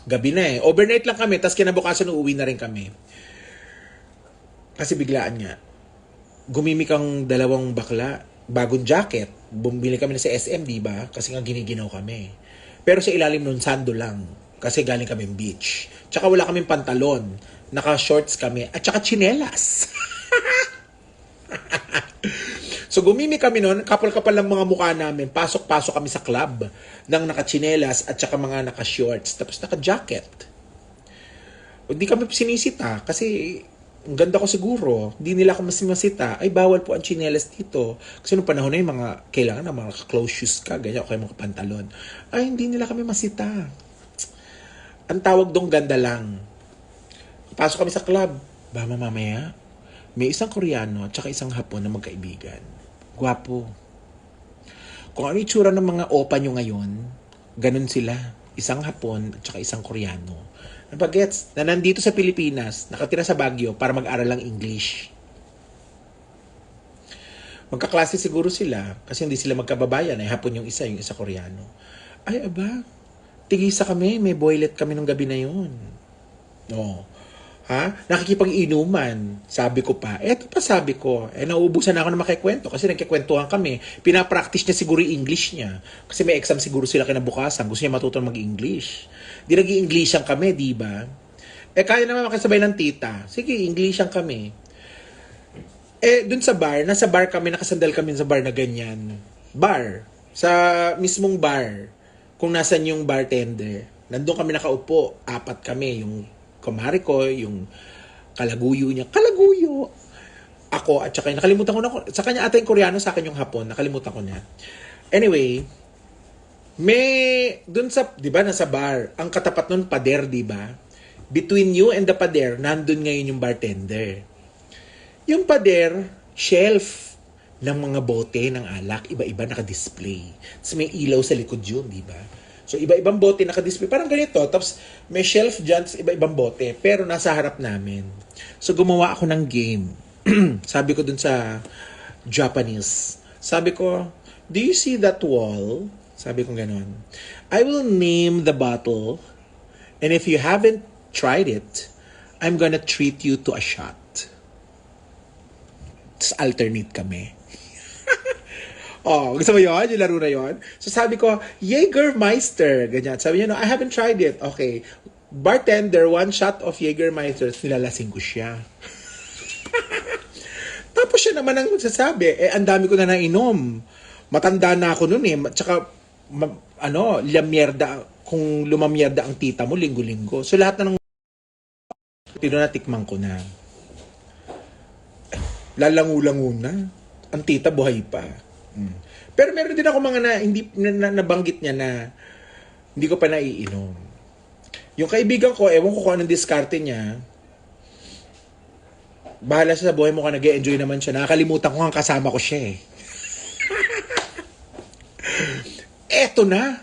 Gabi na eh. Overnight lang kami. Tapos kinabukasan uuwi na rin kami. Kasi biglaan nga. Gumimik ang dalawang bakla. Bagong jacket. Bumili kami na sa SM, di ba? Kasi nga giniginaw kami. Pero sa ilalim nun, sando lang. Kasi galing kami beach. Tsaka wala kaming pantalon. Naka-shorts kami. At tsaka tsinelas. So gumimi kami noon, kapal-kapal lang mga mukha namin. Pasok-pasok kami sa club ng naka-tsinelas at tsaka mga naka-shorts. Tapos naka-jacket. Hindi kami sinisita kasi ang ganda ko siguro. Hindi nila ako masita. Ay, bawal po ang tsinelas dito. Kasi noong panahon na yung mga kailangan na mga close shoes ka, ganyan, o kaya mga pantalon. Ay, hindi nila kami masita. Ang tawag dong ganda lang. Pasok kami sa club. Mamaya, may isang Koreano at saka isang Hapon na magkaibigan. Gwapo. Kung ano itsura ng mga opa nyo ngayon, ganun sila. Isang Hapon at saka isang Koreano. Napagets, na nandito sa Pilipinas, nakatira sa Baguio para mag-aral lang English. Magkaklase siguro sila kasi hindi sila magkababayan. Ay Hapon yung isa Koreano. Ay, aba, tigisa kami, may boylet kami nung gabi na yun. Nakikipag-inuman. Sabi ko pa. Eto pa sabi ko. Nauubusan na ako na makikwento kasi nagkikwentuhan kami. Pinapractice niya siguro yung English niya. Kasi may exam siguro sila kinabukasan. Gusto niya matuto mag-English. Di nag-i-Englishan kami, di ba? Kaya naman makisabay ng tita. Sige, Englishan kami. Dun sa bar, nasa bar kami, nakasandal kami sa bar na ganyan. Bar. Sa mismong bar. Kung nasan yung bartender. Nandun kami nakaupo. 4 kami. Yung kumari ko, yung kalaguyo niya. Kalaguyo! Ako, at saka nakalimutan ko na. Sa kanya ata yung Koreano, sa akin yung Hapon. Nakalimutan ko na. Anyway, may, dun sa, di ba, nasa bar, ang katapat nun, pader, di ba? Between you and the pader, nandun ngayon yung bartender. Yung pader, shelf ng mga bote ng alak, iba-iba naka-display. Tapos may ilaw sa likod yun, di ba? So, iba-ibang bote naka-display. Parang ganito. Tapos, may shelf dyan, iba-ibang bote. Pero nasa harap namin. So, gumawa ako ng game. Sabi ko dun sa Japanese. Sabi ko, do you see that wall? Sabi ko ganun. I will name the bottle. And if you haven't tried it, I'm gonna treat you to a shot. Tapos alternate kami. Gusto mo yun? Yung laro na yun? So sabi ko, Jägermeister. Ganyan. Sabi niya, no, I haven't tried it. Okay. Bartender, 1 shot of Jägermeister. Nilalasing ko siya. Tapos siya naman ang magsasabi, ang dami ko na nainom. Matanda na ako nun eh. Tsaka, lamyerda. Kung lumamyerda ang tita mo, linggo-linggo. So lahat na ng natikman ko na. Lalangu-langu na. Ang tita buhay pa. Pero meron din ako mga hindi nabanggit niya na hindi ko pa naiinom. Yung kaibigan ko, ewan ko kung anong diskarte niya. Bahala siya sa buhay mo ka, nag-e-enjoy naman siya. Nakakalimutan ko ang kasama ko siya eh. Eto na.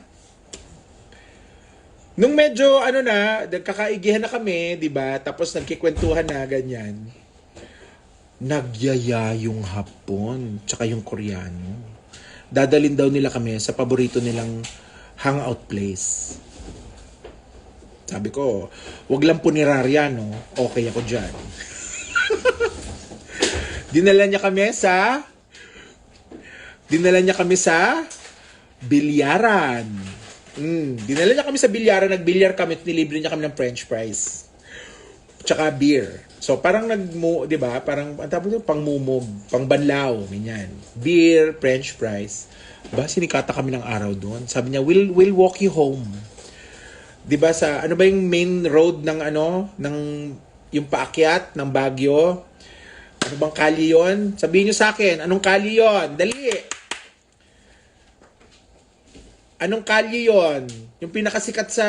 Nung medyo nagkakaigihan na kami, 'di ba? Tapos nagkikwentuhan na ganyan. Nagyaya yung Hapon, tsaka yung Koreano. Dadalin daw nila kami sa paborito nilang hangout place. Sabi ko, wag lang punerarya, no? Okay ako dyan. Dinala niya kami sa dinala niya kami sa bilyaran. Dinala niya kami sa bilyaran, nagbilyar kami, at nilibre niya kami ng french fries. Tsaka beer. So parang 'di ba? Parang ang tawag nito, pangmumog, pangbanlaw, ganyan. Beer, french fries. Ba sinikata kami ng araw doon. Sabi niya, "We'll walk you home." 'Di ba sa ano ba yung main road ng ng yung paakyat ng Baguio? Ano bang kali 'yon? Sabihin niyo sa akin, anong kali 'yon? Dali. Anong kalye yon? Yung pinakasikat sa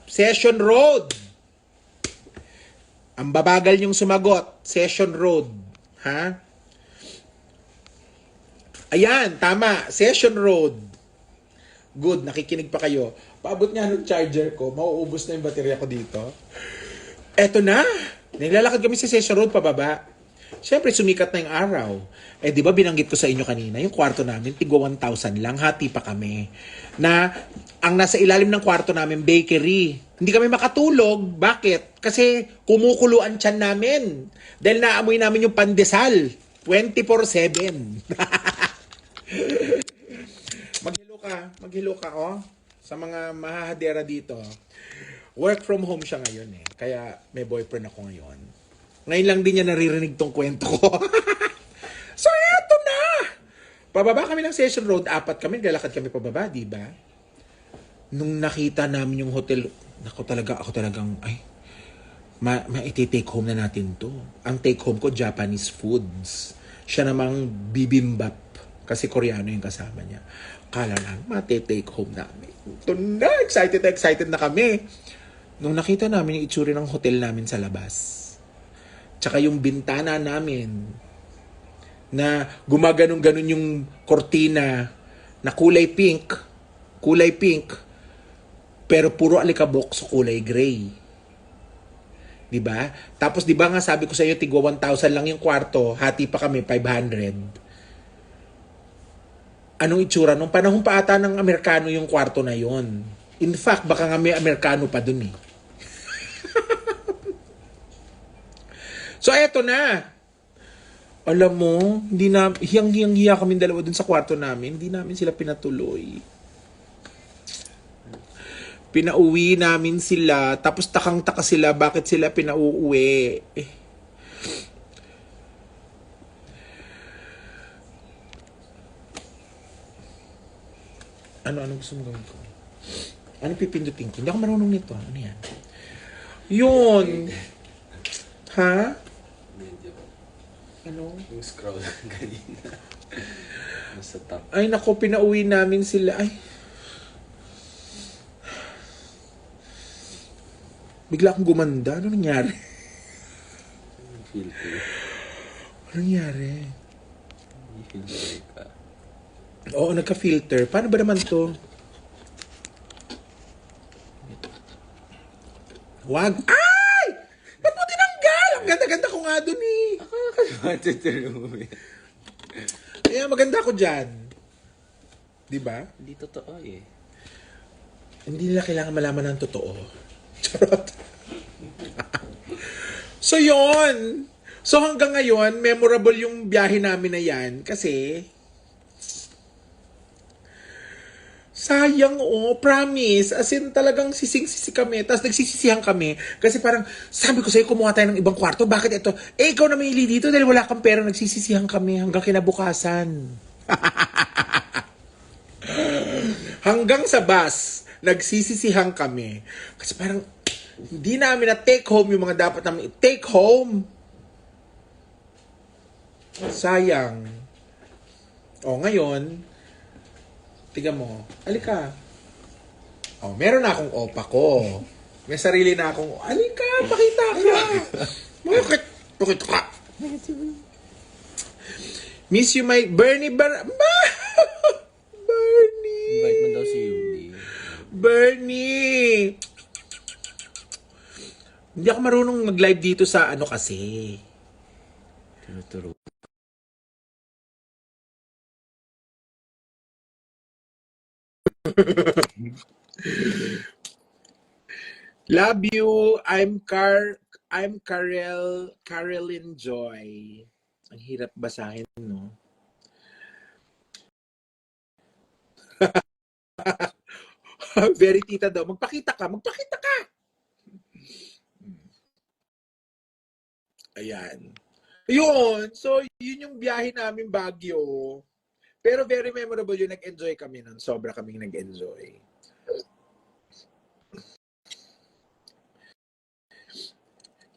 Session Road. Ang babagal niyong sumagot. Session Road. Ha? Ayan, tama. Session Road. Good, nakikinig pa kayo. Paabot nga ng charger ko. Mauubos na yung baterya ko dito. Eto na. Naglalakad kami sa Session Road pababa. Siyempre, sumikat na yung araw. Eh, di ba binanggit ko sa inyo kanina, yung kwarto namin, tigwa 1,000 lang, hati pa kami. Na, ang nasa ilalim ng kwarto namin, bakery. Hindi kami makatulog. Bakit? Kasi kumukulo ang tiyan namin. Dahil naamoy namin yung pandesal. 24/7. Maghilo ka, oh. Sa mga mahahadera dito. Work from home siya ngayon eh. Kaya may boyfriend ako ngayon. Ngayon lang din niya naririnig tong kwento ko. So, eto na! Pababa kami ng Session Road, 4 kami, lalakad kami pababa, di ba? Nung nakita namin yung hotel, ako talagang, iti-take home na natin to. Ang take home ko, Japanese foods. Siya namang bibimbap, kasi Koreano yung kasama niya. Kala lang, mati-take home namin. Ito na, excited na kami. Nung nakita namin yung itsuri ng hotel namin sa labas, tsaka yung bintana namin na gumaganon-ganon yung kortina na kulay pink, pero puro alikabok sa kulay gray. 'Di ba? Tapos 'di ba nga sabi ko sa iyo tigwa 1,000 lang yung kwarto, hati pa kami 500. Anong itsura nung panahon pa ata ng Amerikano yung kwarto na yon. In fact, baka nga may Amerikano pa dun eh. So, eto na. Alam mo, hiyang-hiya kami dalawa dun sa kwarto namin. Hindi namin sila pinatuloy. Pinauwi namin sila. Tapos takang-taka sila. Bakit sila pinauuwi? Ano gusto mo gawin ko? Ano pipindutin ko? Hindi ako marunong nito. Ano yan? Yun. Ha? Ano? Yung scroll kanina. Nasa top. Ay, nako, pinauwi namin sila. Ay. Bigla akong gumanda. Ano nangyari? Filter. Ano nangyari? Filter ka. Oo, nagka-filter. Paano ba naman to? Wag. Ay! Ba't mo tinanggal? Ang ganda-ganda ko nga dun eh. Kaya maganda ako dyan. Diba? Hindi totoo eh. Hindi nila kailangan malaman ng totoo. Charot. So, yon. So, hanggang ngayon, memorable yung biyahe namin na yan. Kasi, sayang promise. As in, talagang sising-sisi kami. Tapos nagsisisihan kami. Kasi parang, sabi ko sa'yo, kumuha tayo ng ibang kwarto. Bakit ito? Ikaw na maili dito dahil wala kang pera. Nagsisisihan kami hanggang kinabukasan. Hanggang sa bus, nagsisisihan kami. Kasi parang, hindi namin na-take home yung mga dapat namin i-take home. Sayang. Ngayon, tingnan mo. Halika. Meron na akong opa ko. May sarili na akong, halika, pakita ka. Bakit ka? Miss you, my Bernie Bernie. Invite mo daw si Yuli. Bernie. Hindi ako marunong mag-live dito sa kasi. Tinuturo. Love you. I'm Caroline Joy. Ang hirap basahin, no? Very tita daw. Magpakita ka, magpakita ka! Ayan. Yun. So, yun yung biyahe namin Baguio. Pero very memorable yun. Nag-enjoy kami nun. Sobra kaming nag-enjoy.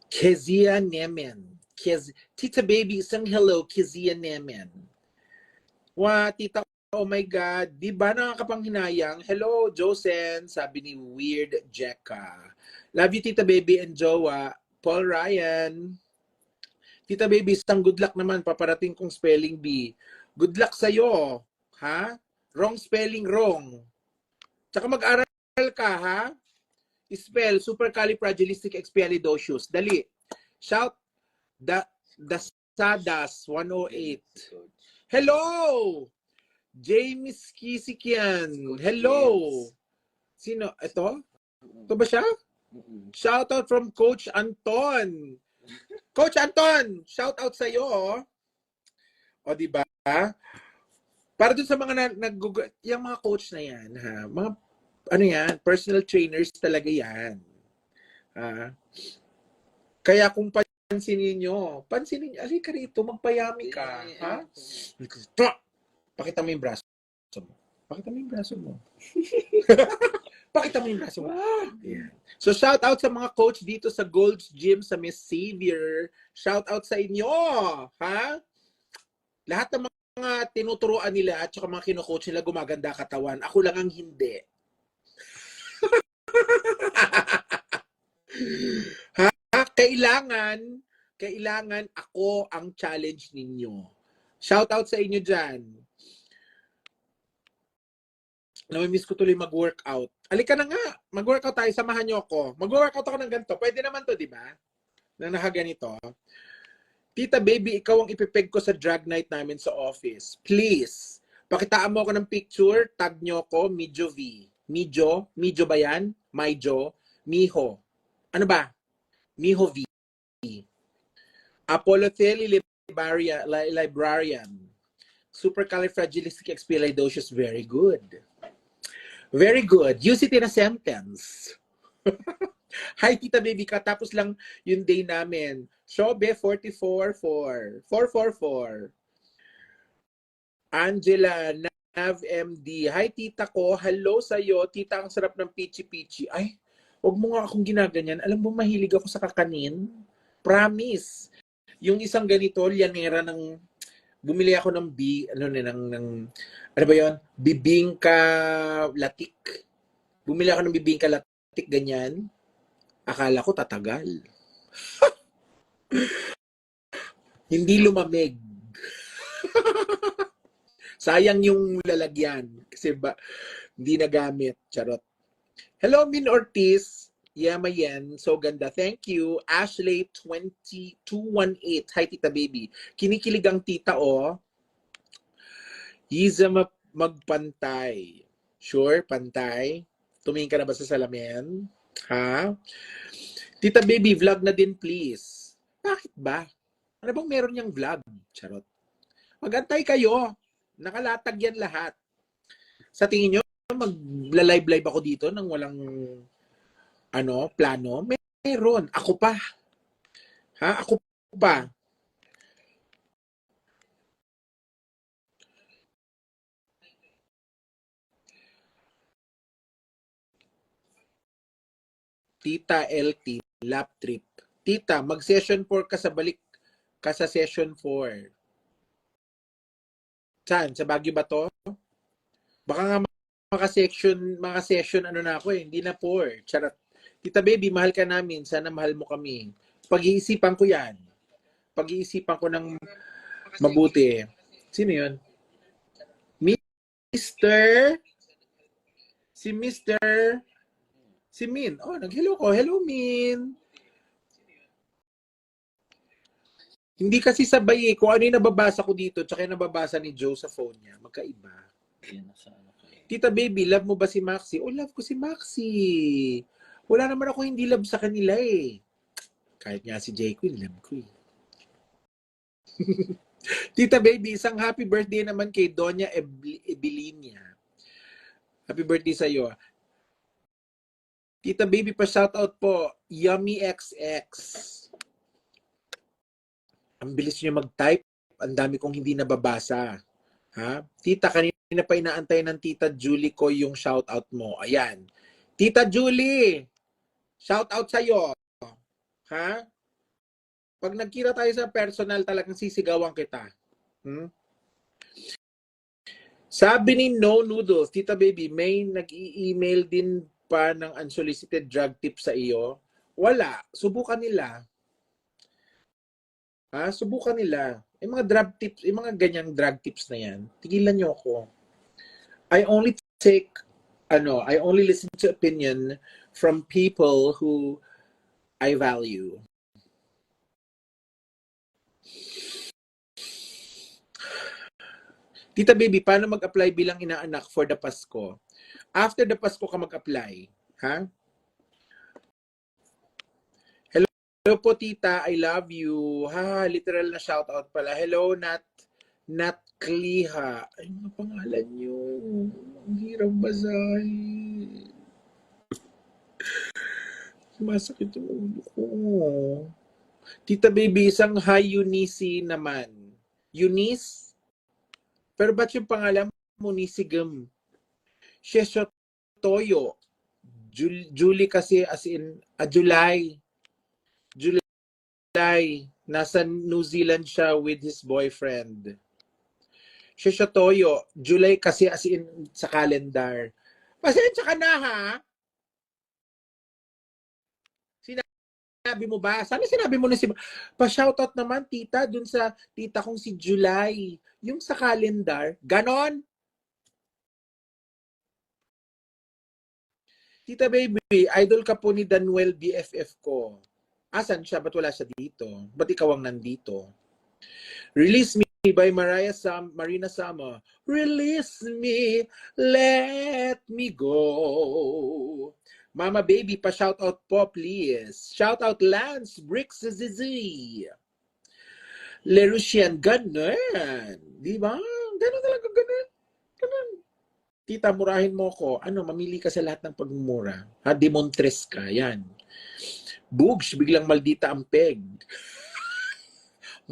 Kezia Nemen. Tita baby, isang hello, Kezia Nemen. Tita, oh my God. Di ba nakakapanghinayang? Hello, Josen. Sabi ni Weird Jekka. Love you, Tita baby and Jowa. Paul Ryan. Tita baby, isang good luck naman. Paparating kong spelling bee. Good luck sa'yo. Ha? Wrong spelling, wrong. Tsaka mag-aral ka, ha? Spell supercalifragilisticexpialidocious. Dali. Shout the Sadas 108. Hello! James Kisikian. Hello! Sino? Ito? Ito ba siya? Shout out from Coach Anton. Coach Anton, shout out sa iyo. O di ba? Para dun sa mga yung mga coach na yan, ha. Mga ano yan, personal trainers talaga yan. Ha? Kaya kung pansinin nyo, alika rito, magpayami ka, ha? Pakita mo yung braso mo. Pakita mo yung braso mo. Pakita mo yung braso mo. Yeah. So, shout out sa mga coach dito sa Gold's Gym sa Miss Xavier. Shout out sa inyo. Ha? Lahat ng mga tinuturuan nila at saka mga kino-coach nila gumaganda katawan. Ako lang ang hindi. Ha? Kailangan ako ang challenge ninyo. Shout out sa inyo dyan. Namimiss ko tuloy mag-workout. Alika na nga, mag-workout tayo, samahan nyo ako. Mag-workout ako ng ganito. Pwede naman to, di ba? Na nakaganito. Tita baby, ikaw ang ipipeg ko sa drag night namin sa office. Please, pakitaan mo ako ng picture, tag nyo ko, Midjo V. Midjo ba yan? Myjo, Miho. Ano ba? Miho V. Apollotheli librarian. Supercalifragilisticexpialidocious, very good. Very good. Use it in a sentence. Hi, Tita Baby. Katapos lang yung day namin. Shobe 444. 444. Angela, Nav MD. Hi, Tita ko. Hello sa'yo. Tita, ang sarap ng pichi-pichi. Ay, wag mo nga akong ginaganyan. Alam mo, mahilig ako sa kakanin. Promise. Yung isang ganito, lianera ng... Bumili ako ng ano ba yun? Bibingka latik. Bumili ako ng bibingka latik, ganyan. Akala ko tatagal. Hindi lumamig. Sayang yung lalagyan. Kasi hindi nagamit. Charot. Hello, Min Ortiz. Yamayen. So ganda. Thank you. Ashley 2218. Hi, Tita Baby. Kinikilig ang tita, oh. Yiza magpantay. Sure, pantay. Tumingin ka na ba sa salamin? Ha? Tita Baby, vlog na din, please. Bakit ba? Ano bang meron niyang vlog? Charot. Magantay kayo. Nakalatag yan lahat. Sa tingin nyo, magla-live-live ako dito nang walang plano? Meron. Ako pa. Ha? Ako pa. Tita LT, lap trip. Tita, mag-session 4 ka sa balik ka sa session 4. Saan? Sa Baguio ba to? Baka nga maka-session ano na ako eh. Hindi na 4. Charot. Tita Baby, mahal ka namin. Sana mahal mo kami. Pag-iisipan ko yan. Pag-iisipan ko ng mabuti. Sino yun? Mr. Si Mr. Si Min. Oh, nag-hello ko. Hello, Min. Hindi kasi sabay eh. Kung ano yung nababasa ko dito, tsaka yung nababasa ni Joe sa phone niya. Magkaiba. Tita Baby, love mo ba si Maxi? Oh, love ko si Maxi. Wala naman ako hindi love sa kanila eh. Kahit nga si Jay Queen, love ko eh. Tita Baby, isang happy birthday naman kay Doña Ebilinia. Happy birthday sa iyo. Tita Baby, pa-shoutout po, Yummy XX. Ang bilis niyo mag-type. Ang dami kong hindi nababasa. Ha? Tita, kanina pa inaantay ng Tita Julie ko yung shoutout mo. Ayan. Tita Julie, shoutout sa'yo. Ha? Pag nagkita tayo sa personal, talagang sisigawan kita. Hmm? Sabi ni No Noodles, Tita Baby, may nag-i-email din pa ng unsolicited drug tips sa iyo? Wala. Subukan nila. Ha? Subukan nila. Yung mga drug tips, yung mga ganyang drug tips na yan, tigilan niyo ako. I only listen to opinion from people who I value. Tita Baby, paano mag-apply bilang inaanak for the Pasko? After the Pasko ka mag-apply. Ha? Hello po, Tita. I love you. Ha, literal na shoutout pala. Hello, Nat Kliha. Ay, mga pangalan nyo. Ang hirap basahin. Masakit yung ulo ko. Tita Baby, isang hi Eunice naman. Eunice? Pero ba't yung pangalan mo Nisigam? Shesho Toyo. Julie kasi as in, July. Nasa New Zealand siya with his boyfriend. Shesho Toyo. July kasi as in sa calendar. Pasensya ka na ha? Sinabi mo ba? Sana sinabi mo na si... Pa-shoutout naman, tita, dun sa tita kong si July. Yung sa calendar. Ganon? Tita Baby, idol ka po ni Danuel BFF ko. Asan siya? Ba't wala siya dito? Ba't ikaw ang nandito? Release Me by Marina Sama. Release me, let me go. Mama Baby, pa-shoutout po, please. Shoutout Lance, Bricks Zizi. Lerusian, ganun. Di ba? Ganun talaga, ganun. Ganun. Tita, murahin mo ko. Ano, mamili ka sa lahat ng pagmumura. Ha, demontres ka. Yan. Bugs, biglang maldita ang peg.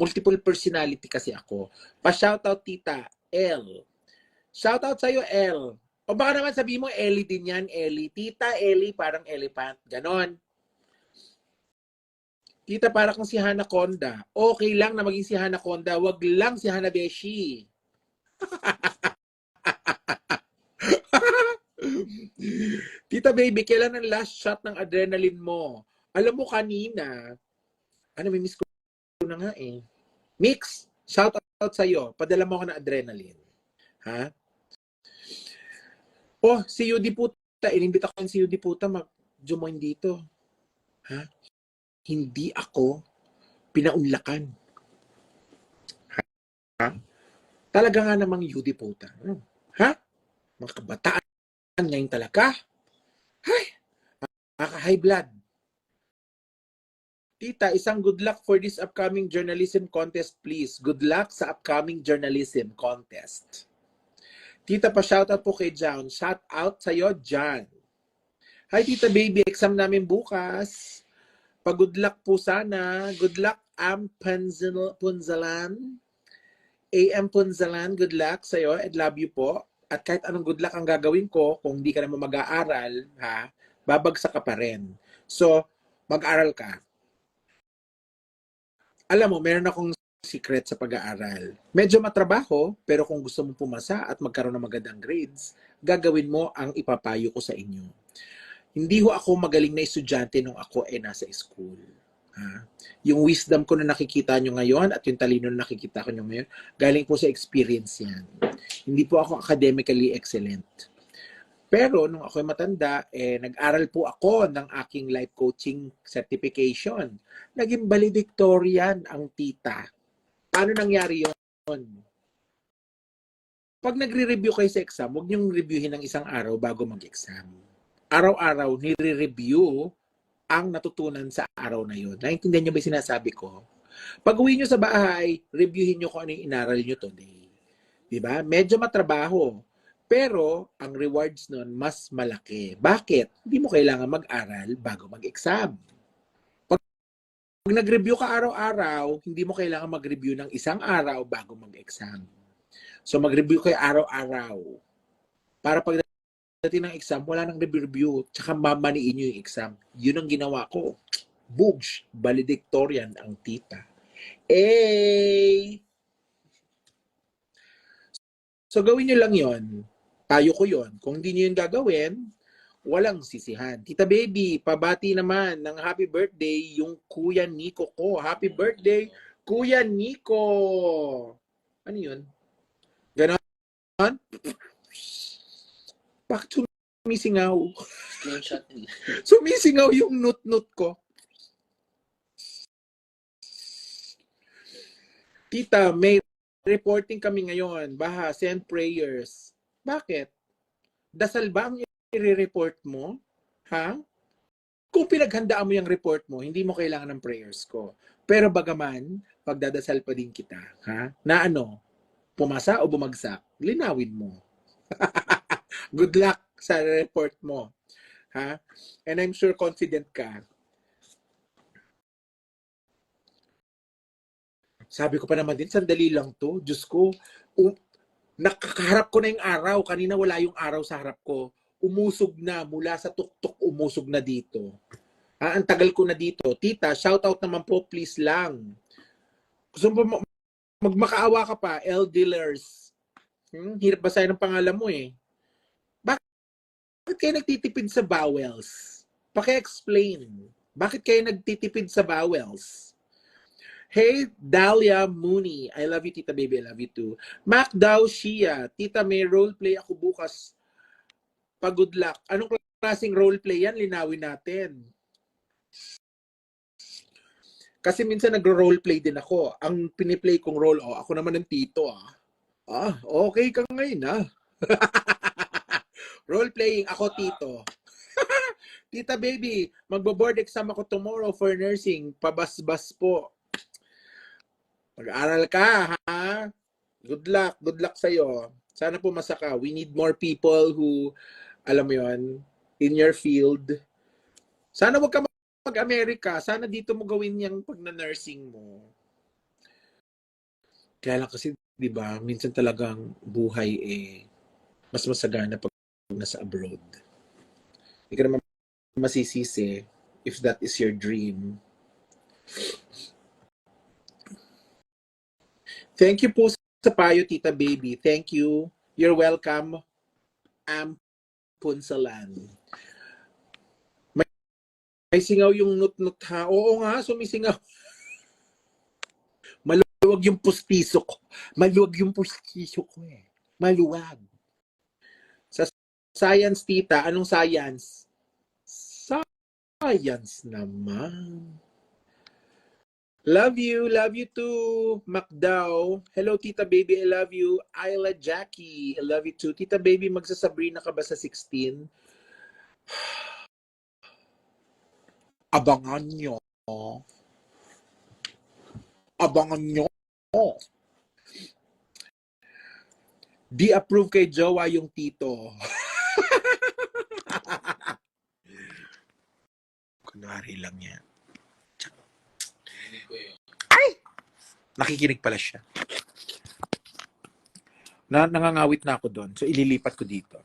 Multiple personality kasi ako. Pa-shoutout, Tita. L. Shoutout sa'yo, L. O baka naman sabi mo, Ellie din yan, Ellie. Tita, Ellie, parang elephant. Ganon. Tita, para kang si Hanaconda. Okay lang na maging si Hanaconda. Wag lang si Hanabeshi. Tita Baby, kailan ang last shot ng adrenaline mo? Alam mo kanina, may miss ko na nga eh. Mix, shout out sa'yo. Padala mo ako ng adrenaline. Ha? Oh, si Yudi Puta. Inimbita ko si Yudi Puta mag-join dito. Ha? Hindi ako pinaunlakan. Ha? Talaga nga namang Yudi Puta. Ha? Mga kabataan ngayon talaga. Hay! Maka-high blood. Tita, isang good luck for this upcoming journalism contest, please. Good luck sa upcoming journalism contest. Tita, pa-shoutout po kay John. Shout out sa'yo, John. Hi, Tita Baby. Exam namin bukas. Pa-good luck po sana. Good luck, Am Punzalan. AM Punzalan, good luck sa'yo and love you po. At kahit anong good luck ang gagawin ko, kung hindi ka naman mag-aaral, ha, babagsak ka pa rin. So, mag-aral ka. Alam mo, meron akong secret sa pag-aaral. Medyo matrabaho, pero kung gusto mo pumasa at magkaroon ng magandang grades, gagawin mo ang ipapayo ko sa inyo. Hindi ho ako magaling na estudyante nung ako nasa school. Ha? Yung wisdom ko na nakikita nyo ngayon at yung talino na nakikita ko nyo ngayon, galing po sa experience yan. Hindi po ako academically excellent. Pero nung ako'y matanda, nag-aral po ako ng aking life coaching certification. Naging valedictorian ang tita. Paano nangyari yun? Pag nagre-review kayo sa exam, huwag niyong reviewin ng isang araw bago mag-exam. Araw-araw, nire-review ang natutunan sa araw na yun. Naintindihan niyo ba yung sinasabi ko? Pag uwi nyo sa bahay, reviewin nyo kung ano yung inaral nyo today. Diba? Medyo matrabaho. Pero, ang rewards nun, mas malaki. Bakit? Hindi mo kailangan mag-aral bago mag-exam. Pag nag-review ka araw-araw, hindi mo kailangan mag-review ng isang araw bago mag-exam. So, mag-review kayo araw-araw. Para pagdating ng exam, wala nang review. Tsaka mamaniin nyo yung exam. Yun ang ginawa ko. Boogs, valedictorian ang tita. So, gawin nyo lang yon. Payo ko yon. Kung hindi nyo yun gagawin, walang sisihan. Tita Baby, pabati naman ng happy birthday yung Kuya Nico ko. Happy birthday, Kuya Nico! Ano yun? Ganon? Bakit sumisingaw? Screenshot niya. Sumisingaw yung nut-nut ko. Tita, may reporting kami ngayon. Baha, send prayers. Bakit? Dasal ba ang i-report mo? Ha? Kung pinaghandaan mo yung report mo, hindi mo kailangan ng prayers ko. Pero bagaman, pagdadasal pa din kita. Ha? Na ano? Pumasa o bumagsak? Linawin mo. Good luck sa report mo. Ha? And I'm sure confident ka. Sabi ko pa naman din, sandali lang to. Diyos ko, nakakaharap ko na yung araw. Kanina wala yung araw sa harap ko. Umusog na. Mula sa tuktok, umusog na dito. Ang tagal ko na dito. Tita, shoutout naman po, please lang. Gusto mo magmakaawa ka pa, L. Dealers. Hirap basahin ang pangalan mo eh. Bakit kayo nagtitipid sa vowels? Paki-explain. Bakit kayo nagtitipid sa vowels? Hey, Dahlia Mooney. I love you, Tita Baby. I love you too. Mac Daw Shia. Tita, may roleplay ako bukas. Good luck. Anong klaseng roleplay yan? Linawin natin. Kasi minsan nagro-roleplay din ako. Ang piniplay kong role, ako naman ng tito okay ka ngayon Role-playing, ako tito. Tita Baby, magbo-board exam ako tomorrow for nursing. Pabasbas po. Mag-aral ka, ha? Good luck. Good luck sa'yo. Sana pumasa ka. We need more people who, alam mo yun, in your field. Sana wag ka mag-Amerika. Sana dito mo gawin yung pag-nursing mo. Kaya lang kasi, di ba, minsan talagang buhay mas masagana pag nasa abroad. Hindi ka naman masisisi if that is your dream. Thank you po sa payo, Tita Baby. Thank you. You're welcome. Punsalan. May singaw yung nut-nut ha. Oo nga, sumisingaw. Maluwag yung pustiso ko. Maluwag yung pustiso ko eh. Maluwag. Sa science, Tita, anong science? Science naman. Love you too, Macdow. Hello, Tita Baby, I love you. Ayla Jackie, I love you too. Tita Baby, magsasabrina ka ba sa 16? Abangan nyo. Abangan nyo. Di approve kay Jowa yung tito. Kunwari lang yan. Ay! Nakikinig pala siya. Nangangawit na ako doon. So, ililipat ko dito.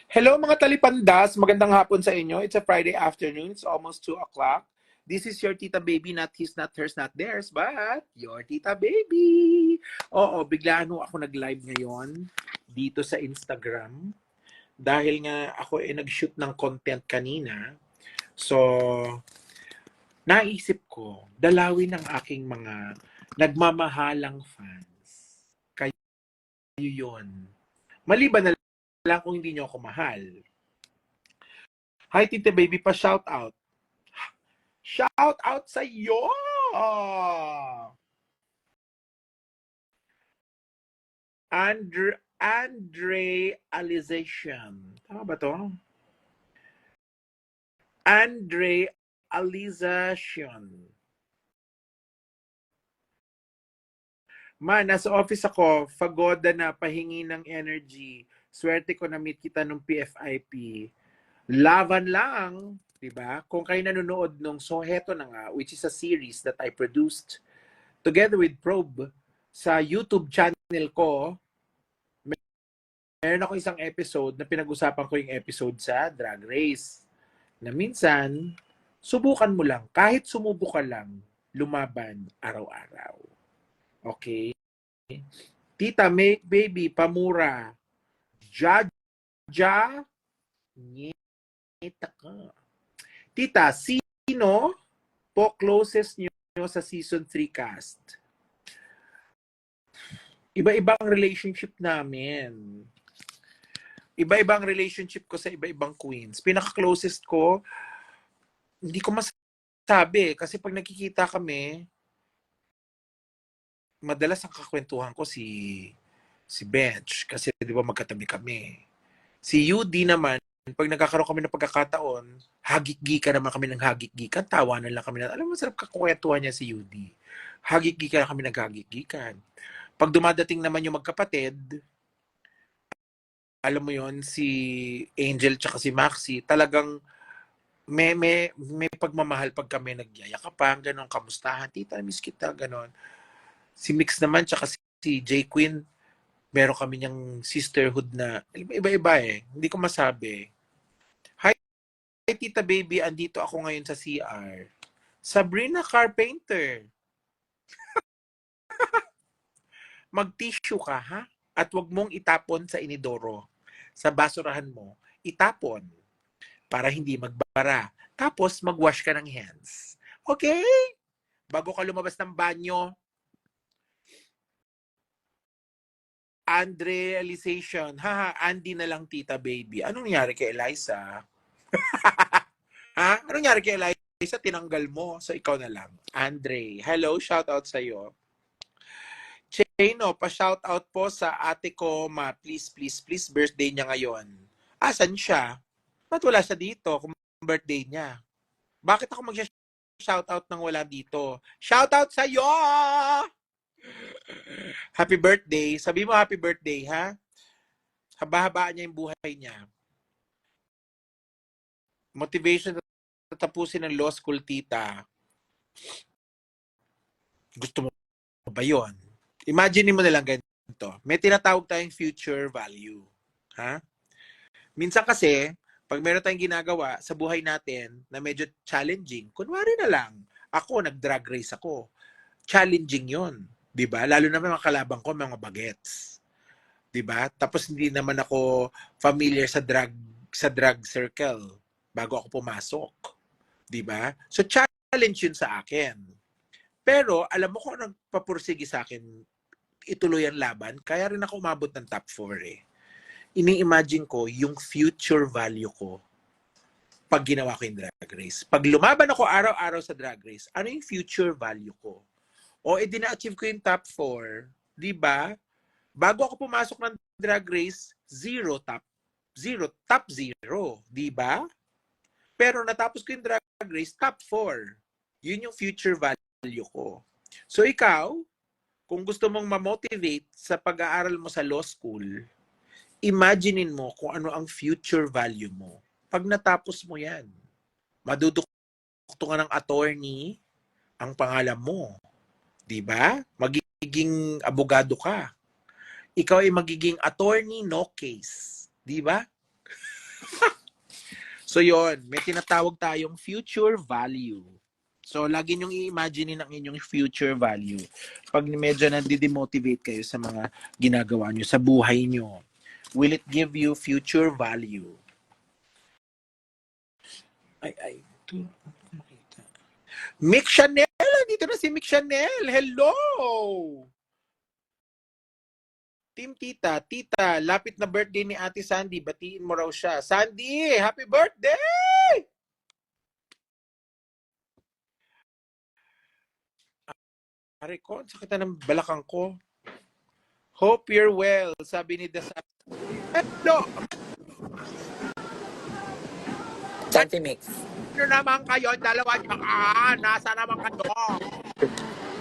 Hello mga talipandas. Magandang hapon sa inyo. It's a Friday afternoon. It's almost 2 o'clock. This is your Tita Baby. Not his, not hers, not theirs. But your Tita Baby. Oo, biglaan ako nag-live ngayon dito sa Instagram. Dahil nga ako nag-shoot ng content kanina. So, naisip ko, dalawin ng aking mga nagmamahalang fans. Kayo yun. Maliban na lang kung hindi nyo ako mahal. Hi, Tita Baby, pa-shout out. Shout out sa iyo! Andre Alization. Tama ba to? Andre Aliza Shion. Ma, nasa office ako, pagoda na, pahingi ng energy. Swerte ko na meet kita nung PFIP. Laban lang, 'di ba? Kung kayo nanonood nung So Heto na nga, which is a series that I produced together with Probe sa YouTube channel ko, meron ako isang episode na pinag-usapan ko yung episode sa Drag Race. Na minsan, subukan mo lang. Kahit sumubo ka lang, lumaban araw-araw. Okay? Tita, make baby, pamura. Jaja, nyeta ka. Tita, sino po closest nyo sa season 3 cast? Iba-ibang relationship namin. Iba-ibang relationship ko sa iba-ibang queens. Pinaka-closest ko, hindi ko masabi. Kasi pag nakikita kami, madalas ang kakwentuhan ko si Bench. Kasi di ba magkatabi kami. Si UD naman, pag nagkakaroon kami ng pagkakataon, hagik-gikan naman kami ng hagik-gikan. Tawanan lang kami. Alam mo, masarap kakwentuhan niya si UD. Hagik-gikan kami ng hagik-gikan. Pag dumadating naman yung magkapatid, alam mo yon, si Angel tsaka si Maxi, talagang may pagmamahal pag kami nagyayakapan, ganon, kamustahan, tita, miss kita, ganon. Si Mix naman tsaka si J Queen, meron kami niyang sisterhood na iba-iba eh. Hindi ko masabi. Hi, tita baby, andito ako ngayon sa CR. Sabrina Carpenter. Mag-tissue ka, ha? At wag mong itapon sa inidoro. Sa basurahan mo, itapon para hindi magbara. Tapos magwash ka ng hands. Okay? Bago ka lumabas ng banyo. Andrealization. Haha, Andy na lang tita baby. Anong nangyari kay Eliza? Ha? Anong nangyari kay Eliza? Tinanggal mo. So ikaw na lang. Andre. Hello, shout out sa'yo. Cheno, pa-shoutout po sa ate ko, ma. Please, please, please, birthday niya ngayon. Asan siya? Ba't wala siya dito kung birthday niya? Bakit ako mag-shoutout nang wala dito? Shoutout sa'yo! Happy birthday. Sabi mo happy birthday, ha? Haba-habaan niya yung buhay niya. Motivation na tapusin ng law school, tita. Gusto mo ba yun? Imagine mo na lang ganito. May tinatawag tayong future value. Ha? Minsan kasi, pag meron tayong ginagawa sa buhay natin na medyo challenging, kunwari na lang, ako, nag-drag race ako. Challenging yon, di ba? Lalo na mga kalabang ko, mga bagets. Di ba? Tapos hindi naman ako familiar sa drag circle bago ako pumasok. Di ba? So, challenge yun sa akin. Pero, alam mo kung anong papursige sa akin, ituloy ang laban, kaya rin ako umabot ng top 4 eh. Ini-imagine ko yung future value ko pag ginawa ko yung drag race. Pag lumaban ako araw-araw sa drag race, ano yung future value ko? O edi na-achieve ko yung top 4, di ba? Bago ako pumasok ng drag race, top 0, di ba? Pero natapos ko yung drag race, top 4. Yun yung future value ko. So ikaw, kung gusto mong ma-motivate sa pag-aaral mo sa law school, imaginein mo kung ano ang future value mo. Pag natapos mo yan, maduduktungan ng attorney ang pangalan mo. Diba? Magiging abogado ka. Ikaw ay magiging attorney, no case. Diba? So yon, may tinatawag tayong future value. So, lagi niyong i-imagine ang inyong future value pag medyo nandi-demotivate kayo sa mga ginagawa niyo sa buhay niyo. Will it give you future value? Ito. Mick Chanel! Dito na si Mick Chanel! Hello! Team Tita, Tita, lapit na birthday ni Ate Sandy. Batiin mo raw siya. Sandy, happy birthday! Pare ko, sakit na ng balakang ko. Hope you're well, sabi ni Dasal. Hello! Santi Mix. Ano naman kayo? Dalawa dyan. Nasa naman kayo?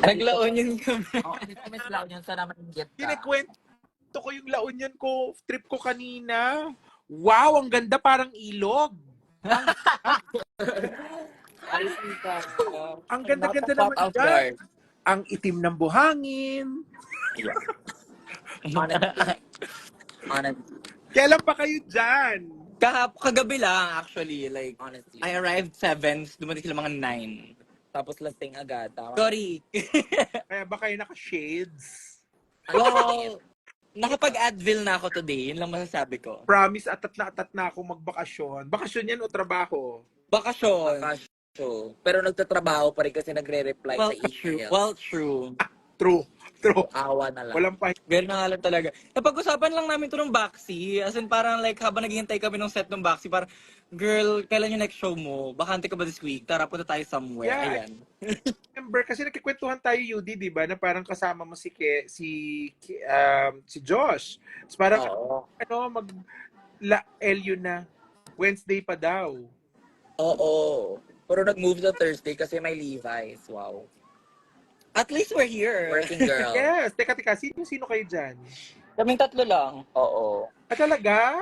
Naglaon yun kami. Miss Laon yun, sana mainggit ka. Kinikwento ko yung La Union ko, trip ko kanina. Wow, ang ganda, parang ilog. Ang ganda-ganda naman Out dyan. guard. Ang itim ng buhangin. Honestly. Kailan pa kayo dyan? Kagabi lang, actually. Like, honestly. I arrived 7, dumating sila mga 9. Tapos lasting agad. Tama. Sorry. Kaya ba kayo naka-shades? Well, nakapag-Advil na ako today. Yun lang masasabi ko. Promise, atat na ako magbakasyon. Bakasyon yan o trabaho? Bakasyon. Pero nagtatrabaho pa rin kasi nagre-reply sa email. True. True. Awa na lang. Walang pa. Ganun na nga lang talaga. Napag-usapan lang namin to ng Baxi. As in parang like habang naghihintay kami ng set ng Baxi, parang, girl, kailan yung next show mo? Bakante ka ba this week? Tara, punta tayo somewhere. Yeah. Ayan. Remember, kasi nagkikwentuhan tayo, Yudi, di ba? Na parang kasama mo si Josh. Tapos parang, LU na. Wednesday pa daw. Oo. Pero nag-move sa Thursday kasi may Levi's. Wow. At least we're here. Working girl. Yes. Teka. Sino kayo dyan? Kaming tatlo lang. Oo. Talaga?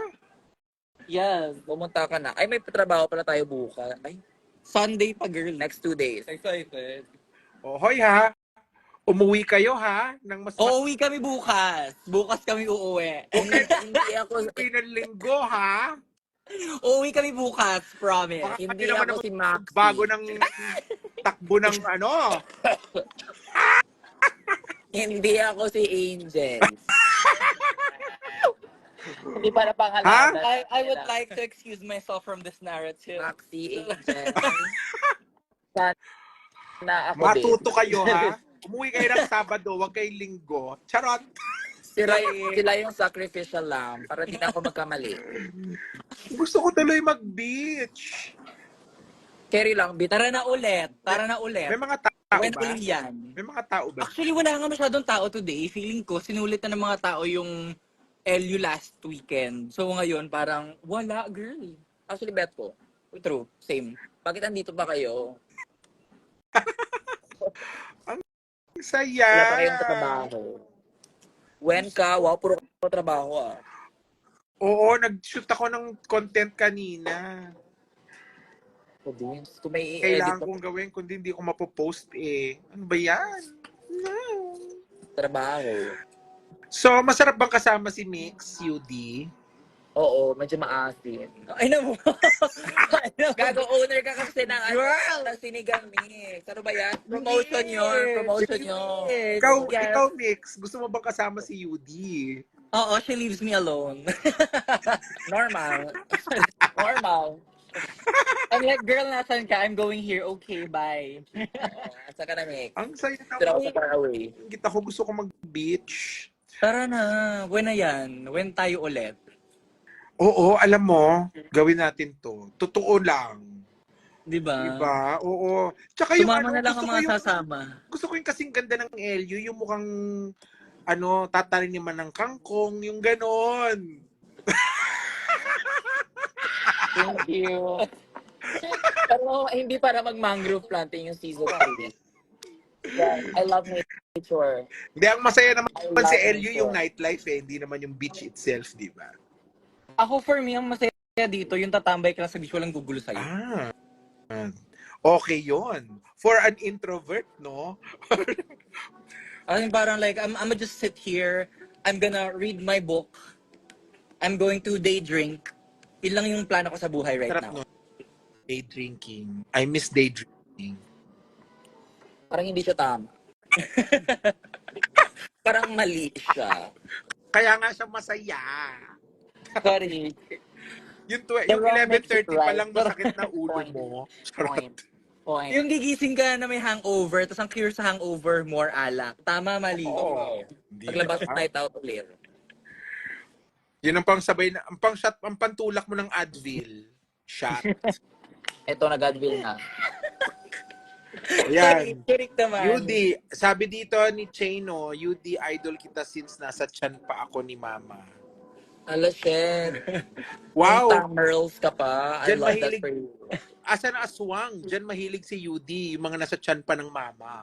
Yes. Pumunta ka na. Ay, may trabaho pala tayo bukas. Ay, Sunday pa, girl. Next 2 days. Excited. Hoy ha. Umuwi kayo ha. Uuwi kami bukas. Bukas kami uuwi. Hindi ako... ng linggo ha. Uuwi kami bukas. Promise. Baka Hindi naman ako si Maxi. Bago ng takbo ng ano. Hindi ako si Angel. Hindi para pangalanan. I would like to excuse myself from this narrative. Maxi, Angel. Sana ako Matuto kayo ha. Umuwi kayo ng Sabado, wag kayong Linggo. Charot. Sila yung sacrificial lamb para di na ako magkamali. Gusto ko tuloy mag-beach. Carry lang, bit. Tara na ulit. May mga tao When ba? will yan? May mga tao ba? Actually, wala nga masyadong tao today. Feeling ko, sinulit na ng mga tao yung LU last weekend. So ngayon, parang, wala, girl. Actually, bet ko. True, same. Bakit andito ba kayo? Ang saya. Wala pa kayong trabaho. When ka, wow, puro ka trabaho ah. Oo, nag-shoot ako ng content kanina. Kung may Kailangan edit kong gawin, kundi hindi ko mapopost eh. Ano ba yan? No. trabaho. So, masarap bang kasama si Mix, UD? Oo, medyo maasin. Ay na mo. Gago owner ka kasi ng sinigang mix. Ano ba yan? Promotion yun. Ikaw, Mix, gusto mo bang kasama si UD? Oo, she leaves me alone. Normal. I'm like, girl, nasan ka? I'm going here. Okay, bye. Asa ka na, Mix? Ang saya Tira ko naman. sa far away. Kita ko gusto ko mag-beach. Tara na. When na yan? When tayo ulit? Oo, alam mo, gawin natin to. Totoo lang. Diba? Diba? Oo. Tsaka yung Sumama na lang ang gusto ko mga sasama. Gusto ko yung kasing ganda ng LU, yung mukhang tatarin naman ng kangkong, yung ganon. Thank you. Pero hindi para mag-mangrove planting yung season 3. Yeah, I love nature. Hindi, ang masaya naman I si love LU nature. yung nightlife eh, hindi naman yung beach itself, di ba? Ako, for me, ang masaya dito, yung tatambay ka lang sa beach, walang gugulo sa'yo. Ah. Okay yon. For an introvert, no? I mean, parang like, I'm gonna just sit here, I'm gonna read my book, I'm going to day drink. Yun lang yung plano ko sa buhay right Sarap now. no? Day drinking. I miss day drinking. Parang hindi siya tama. Parang mali siya. Kaya nga siya masaya. Sorry. Yung The wrong makes it 11:30 pa right. lang masakit na ulo Point. mo. Charot. Point. Yung gigising ka na may hangover, tapos ang cure sa hangover, more alak. Tama, mali. Oo. Hindi Paglabas na. night out ulit. Yun ang pangsabay na, ang pantulak mo ng Advil. Shot. Ito, nag-advil na. Ayan. Correct naman. Yudi, sabi dito ni Chino, Yudi, idol kita since nasa tiyan pa ako ni Mama. Ala, shit. Wow! Tamerals ka pa. I Diyan love that mahilig- for you. asa na aswang? Diyan mahilig si Yudi, yung mga nasa tiyan pa ng mama.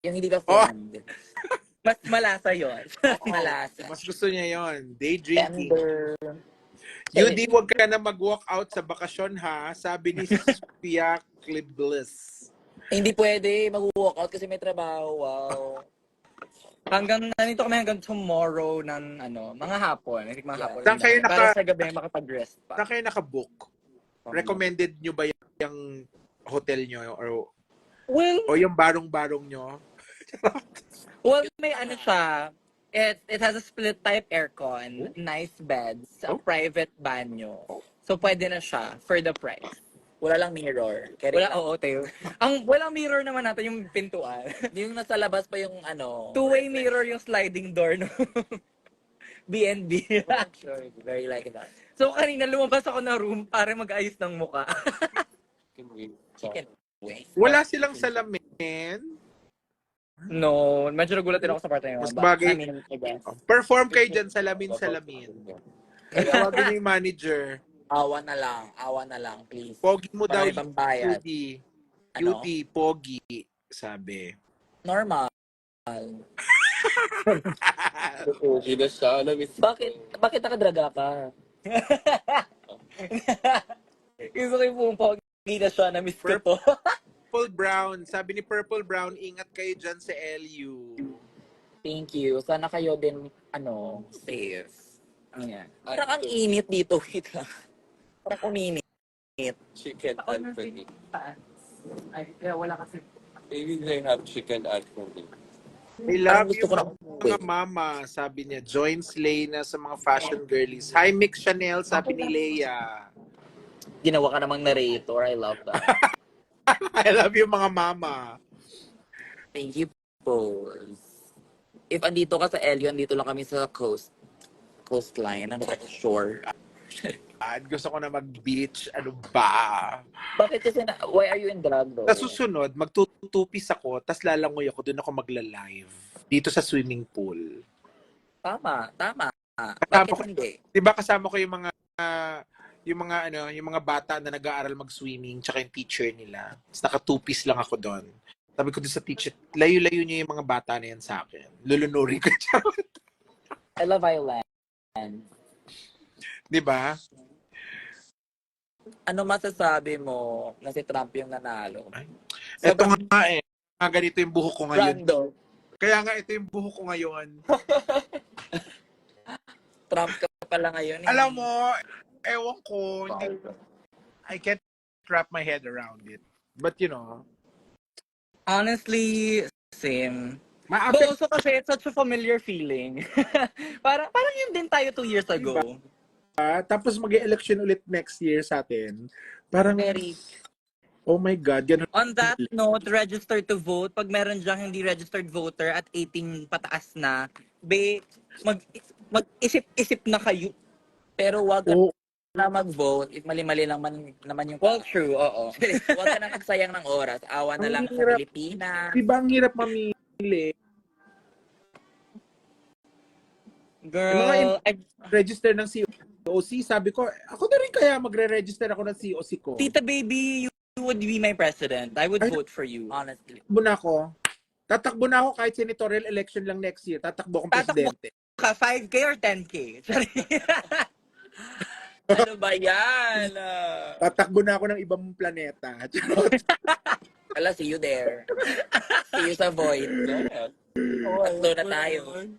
Yung hindi ka Oh. fond. Mas malasa yun. Mas malasa. Mas gusto niya yon, day drinking. Tender. Yudi, huwag ka na mag-walk out sa bakasyon ha, sabi ni Sophia Clibliss. Hindi pwede mag-walk out kasi may trabaho. Wow. Nandito kami hanggang tomorrow ng mga hapon. I think mga hapon. Saan kayo Para sa gabi makapag-rest pa. Saan kayo nakabook? Recommended nyo ba yung hotel nyo o yung barong-barong nyo? Well, may siya. It has a split type aircon, nice beds, a private banyo. So pwede na siya for the price. Wala lang mirror. Oo, Teo. Ang walang mirror naman natin yung pintuan. Yung nasa labas pa yung two-way mirror yung sliding door no. B&B. Sure, very like that. So kanina lumabas ako na room para mag-ayos ng muka. Chicken wings. Wala silang salamin. No, medyo nagulat din ako sa part na yun. Mas bagay. I guess. Perform kayo dyan, salamin-salamin. Tawagin niyo yung manager. Awa na lang, please. Pogi mo daw Para pambayad. Yudi. Ano? Yudi, pogi, sabi. Normal. Okay na siya. Bakit nakadraga ka? Gusto ko yung pogi na siya, na-miss ko to. Purple Brown, sabi ni Purple Brown, ingat kayo dyan sa LU. Thank you. Sana kayo din, safe. Ayan. Parang ang init dito. Wait lang. Parang uminit. Chicken Anthony. Ay, kaya wala kasi. Maybe they have chicken Anthony. I love gusto you ko na mga mama, sabi niya. Join Slay na sa mga fashion girlies. Hi Mix Chanel, sabi ni Leia. Ginawa ka namang narrator. I love that. I love you mga mama. Thank you po. If andito ka sa Elio, andito lang kami sa coastline. Shore. Gusto ko na mag-beach. Ano ba? Bakit kasi why are you in drag though? Sa susunod, magtutupis ako, tas lalangoy ako, doon ako magla-live. Dito sa swimming pool. Tama. Kasama Bakit ko, hindi? 'di ba kasama ko yung mga bata na nag-aaral mag-swimming, tsaka yung teacher nila. Tapos nakatupis lang ako doon. Sabi ko doon sa teacher, layo-layo niyo yung mga bata na yan sa akin. Lulunurin ko siya. I love Island. 'Di ba? Ano masasabi mo na si Trump yung nanalo? Ito nga ganito yung buhok ko ngayon. Random. Kaya nga ito yung buhok ko ngayon. Trump ka pala ngayon. Alam mo, ewan ko, I can't wrap my head around it. But Honestly, same. But ma-affect also kasi it's such a familiar feeling. parang yun din tayo 2 years ago. tapos mag-election ulit next year sa atin. Parang, Very. oh my God, ganun. On that note, register to vote. Pag meron dyang hindi registered voter at 18 pataas na, mag-isip-isip na kayo. Pero wag ka na mag-vote if mali-mali lang naman yung... Well, true, oo. Wag ka na nagsayang ng oras. Awa na lang sa Pilipinas. Diba ang hirap mamili? Girl, Register ng COC, sabi ko, ako na rin kaya magre-register ako ng COC ko. Tita Baby, you would be my president. I would vote for you, honestly. Tatakbo na ako kahit senatorial election lang next year. Tatakbo akong Tatakbo presidente. Ka 5K or 10K? Ano ba yan? Tatakbo na ako ng ibang planeta. Wala, see you there. See you sa void. Tatlo na tayo.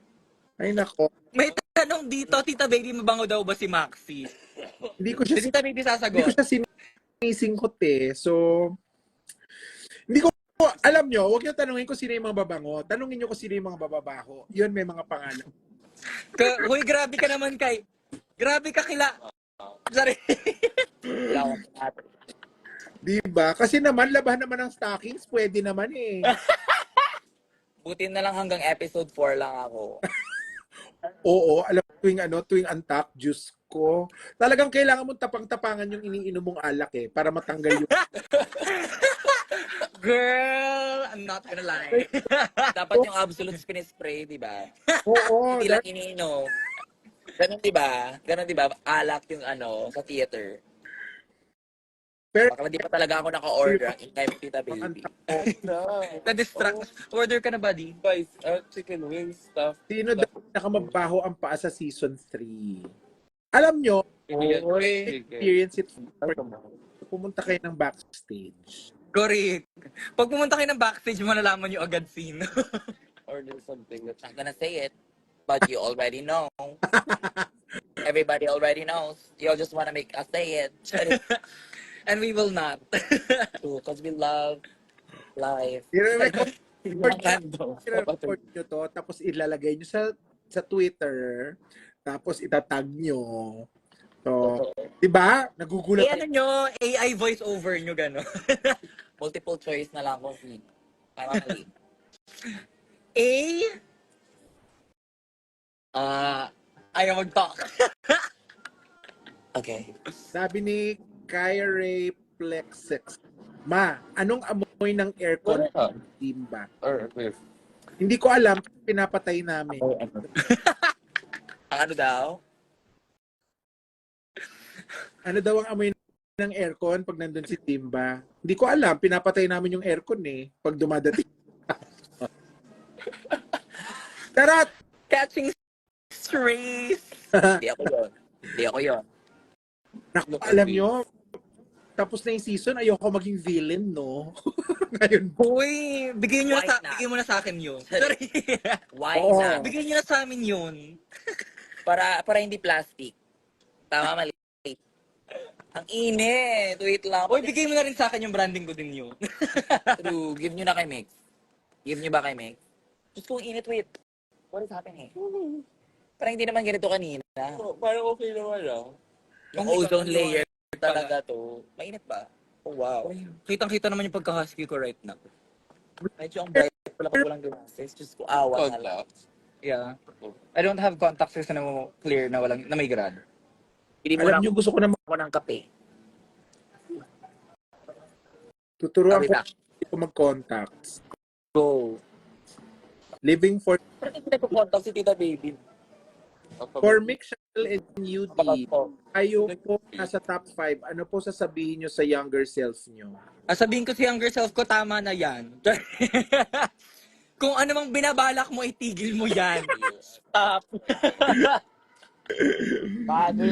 Ay nako. May tanong dito, Tita Baby, mabango daw ba si Maxi? Hindi ko siya Tita Baby Hindi sasagot. ko siya sinisingkot eh. So, hindi ko, alam nyo, huwag nyo tanungin ko sino yung mga babango. Tanungin nyo kung sino yung mga bababaho. Yun, may mga pangalan. Huy, grabe ka naman kay. Grabe ka kila. Sorry. Diba? Kasi naman, labahan naman ng stockings, pwede naman eh. Buti na lang hanggang episode 4 lang ako. Oo, alam mo, tuwing antak, Diyos ko. Talagang kailangan mong tapang-tapangan yung iniinom mong alak eh, para matanggal yung... Girl, I'm not gonna lie. Dapat yung Absolute spray, di ba? Oo, Hindi lang iniinom. Ganun, di ba? Alak yung sa theater. Pero Baka di pa talaga ako naka-order in time, Tita Baby. No. Na-distract. Order ka na, buddy? Guys, chicken wings stuff. sino daw pinakamabaho ang paa sa season 3? Alam nyo, Oy. experience it Ano for ba? pumunta kayo ng backstage. Correct. Pag pumunta kayo ng backstage, malalaman nyo agad sino. Order something that's Not gonna say it, but you already know. Everybody already knows. You'll just wanna make us say it. And we will not. Because we love life. I-record Random. nyo to, tapos ilalagay nyo sa Twitter, tapos itatag nyo. So, di ba? Nagugulat Ano nyo, AI voice over nyo, gano'n. Multiple choice na lang kung sino. Para mali. Ayaw mag-talk. Okay. Sabi ni Kaya Ray Plexex, Ma, anong amoy ng aircon Wala. ng Timba? Or with Hindi ko alam, pinapatay namin. Ang ano daw? Ano daw ang amoy ng aircon pag nandun si Timba? Hindi ko alam, pinapatay namin yung aircon pag dumadating. Tarat! Catching strays. Hindi ako yun. Hindi ako yun. Naku, alam nyo, tapos na yung season, ayoko maging villain, no? Ngayon, Uy, bigyan nyo na Why sa, not? bigyan mo na sa akin yun. Sorry. why Oo. not? Bigyan nyo na sa amin yun. Para hindi plastic. Tama, mali. Ang init. Wait lang. Uy, bigay mo na rin sa akin yung branding ko din yun. True. Give nyo na kay Mix. Give nyo ba kay Mix? Diyos ko, ang init, wait. What is happening? Parang hindi naman ganito kanina. Parang okay naman lang. Yung ozone layer talaga to. Mainit ba? Oh, wow. Kitang-kita naman yung pagka-husky ko right now. Medyo ang bright pala pag walang glasses. Diyos ko, awa na lang. Contacts. Yeah. I don't have contacts kasi na clear na walang na may grad. Hindi mo alam lang nyo, gusto ko na ako ng kape. tuturuan Sabi ko na. hindi ko mag-contacts. Go. Living for Parang hindi ko contact si Tita Baby. Michelle and UD, Bakit po? kayo po nasa top 5, ano po sasabihin nyo sa younger self nyo? Sabihin ko sa younger self ko, tama na yan. Kung ano mang binabalak mo, itigil mo yan. Stop. Bago.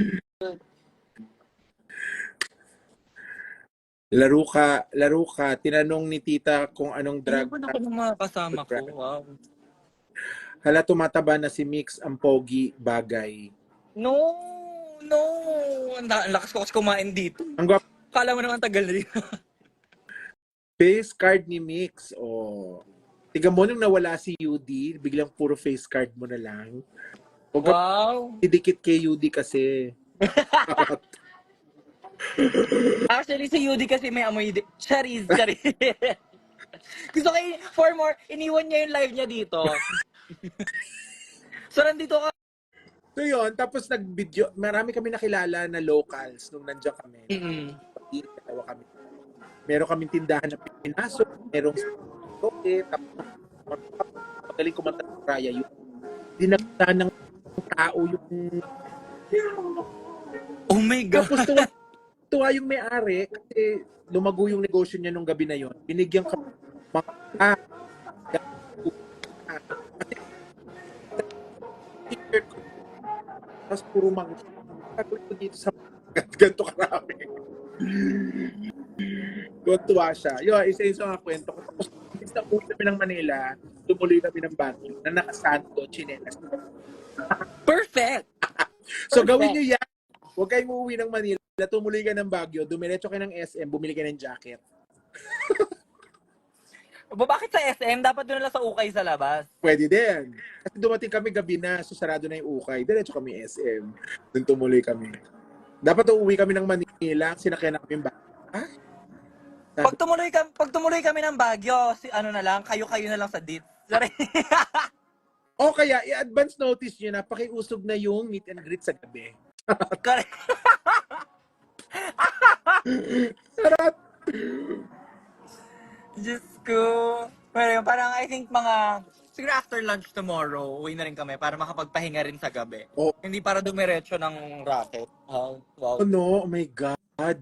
Laro ka, tinanong ni tita kung anong drug. Ano ako ng mga kasama ko? Wow. Hala, tumataba na si Mix, ang pogi, bagay. No. Ang lakas ko kasi kumain dito. Ang gwap Kala mo naman tagal na rin. face card ni Mix. Oh. Tiga mo nung nawala si UD, biglang puro face card mo na lang. Huwag ka Wow. idikit kay UD kasi. Actually, si Yudi kasi may amoy Charis. Gusto ko for more, iniwan niya yung live niya dito. So, nandito ka. So yun, tapos nag-video, marami kami nakilala na locals nung nandiyan kami. Dalawa kami. Meron kaming tindahan na pinasok, merong toke, tapos magaling kumanta ng Raya yun. Dinagda ng tao yung... Oh my God. Tapos tuwa yung may-ari kasi lumago yung negosyo niya nung gabi na yon. Binigyan ka mga t-shirt ko. Tapos puro mga kagawin ko dito sa ganito karami. Tuwa siya. Yun, isa-isa nga kwento ko. Tapos isang uwi kami ng Manila, tumuloy kami ng Baguio na nakasanto, chinelas. Perfect. So gawin nyo yan. Huwag kayong uuwi ng Manila, tumuloy ka ng Baguio, dumiretso kayo ng SM, bumili ka ng jacket. Bakit sa SM? Dapat doon lang sa ukay sa labas. Pwede din. Kasi dumating kami gabi na, so sarado na yung ukay. Diretso kami SM. Doon tumuloy kami. Dapat uuwi kami ng Manila, sinakyan namin ba? Ha? Pag tumuloy kami ng Baguio, ano na lang, kayo-kayo na lang sa DIT. Sorry. O kaya, i-advance notice nyo na pakiusog na yung meet and greet sa gabi. Correct. Sarap! Diyos ko. Pero parang I think siguro after lunch tomorrow, uwi na rin kami para makapagpahinga rin sa gabi. Oh. Hindi para dumiretso ng racket. Wow. Oh no, oh my God.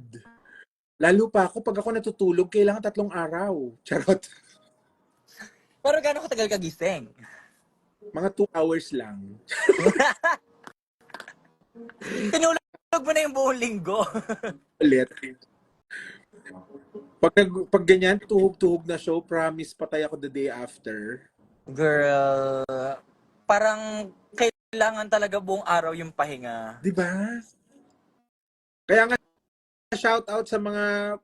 Lalo pa ako, pag ako natutulog, kailangan 3 araw. Charot. Pero gano'ng katagal ka gising? Mga 2 hours lang. Tinulog mo na yung buong linggo. Ulit. Pag ganyan, tuhog-tuhog na show, promise patay ako the day after. Girl, parang kailangan talaga buong araw yung pahinga. Di ba? Kaya nga, shout out sa mga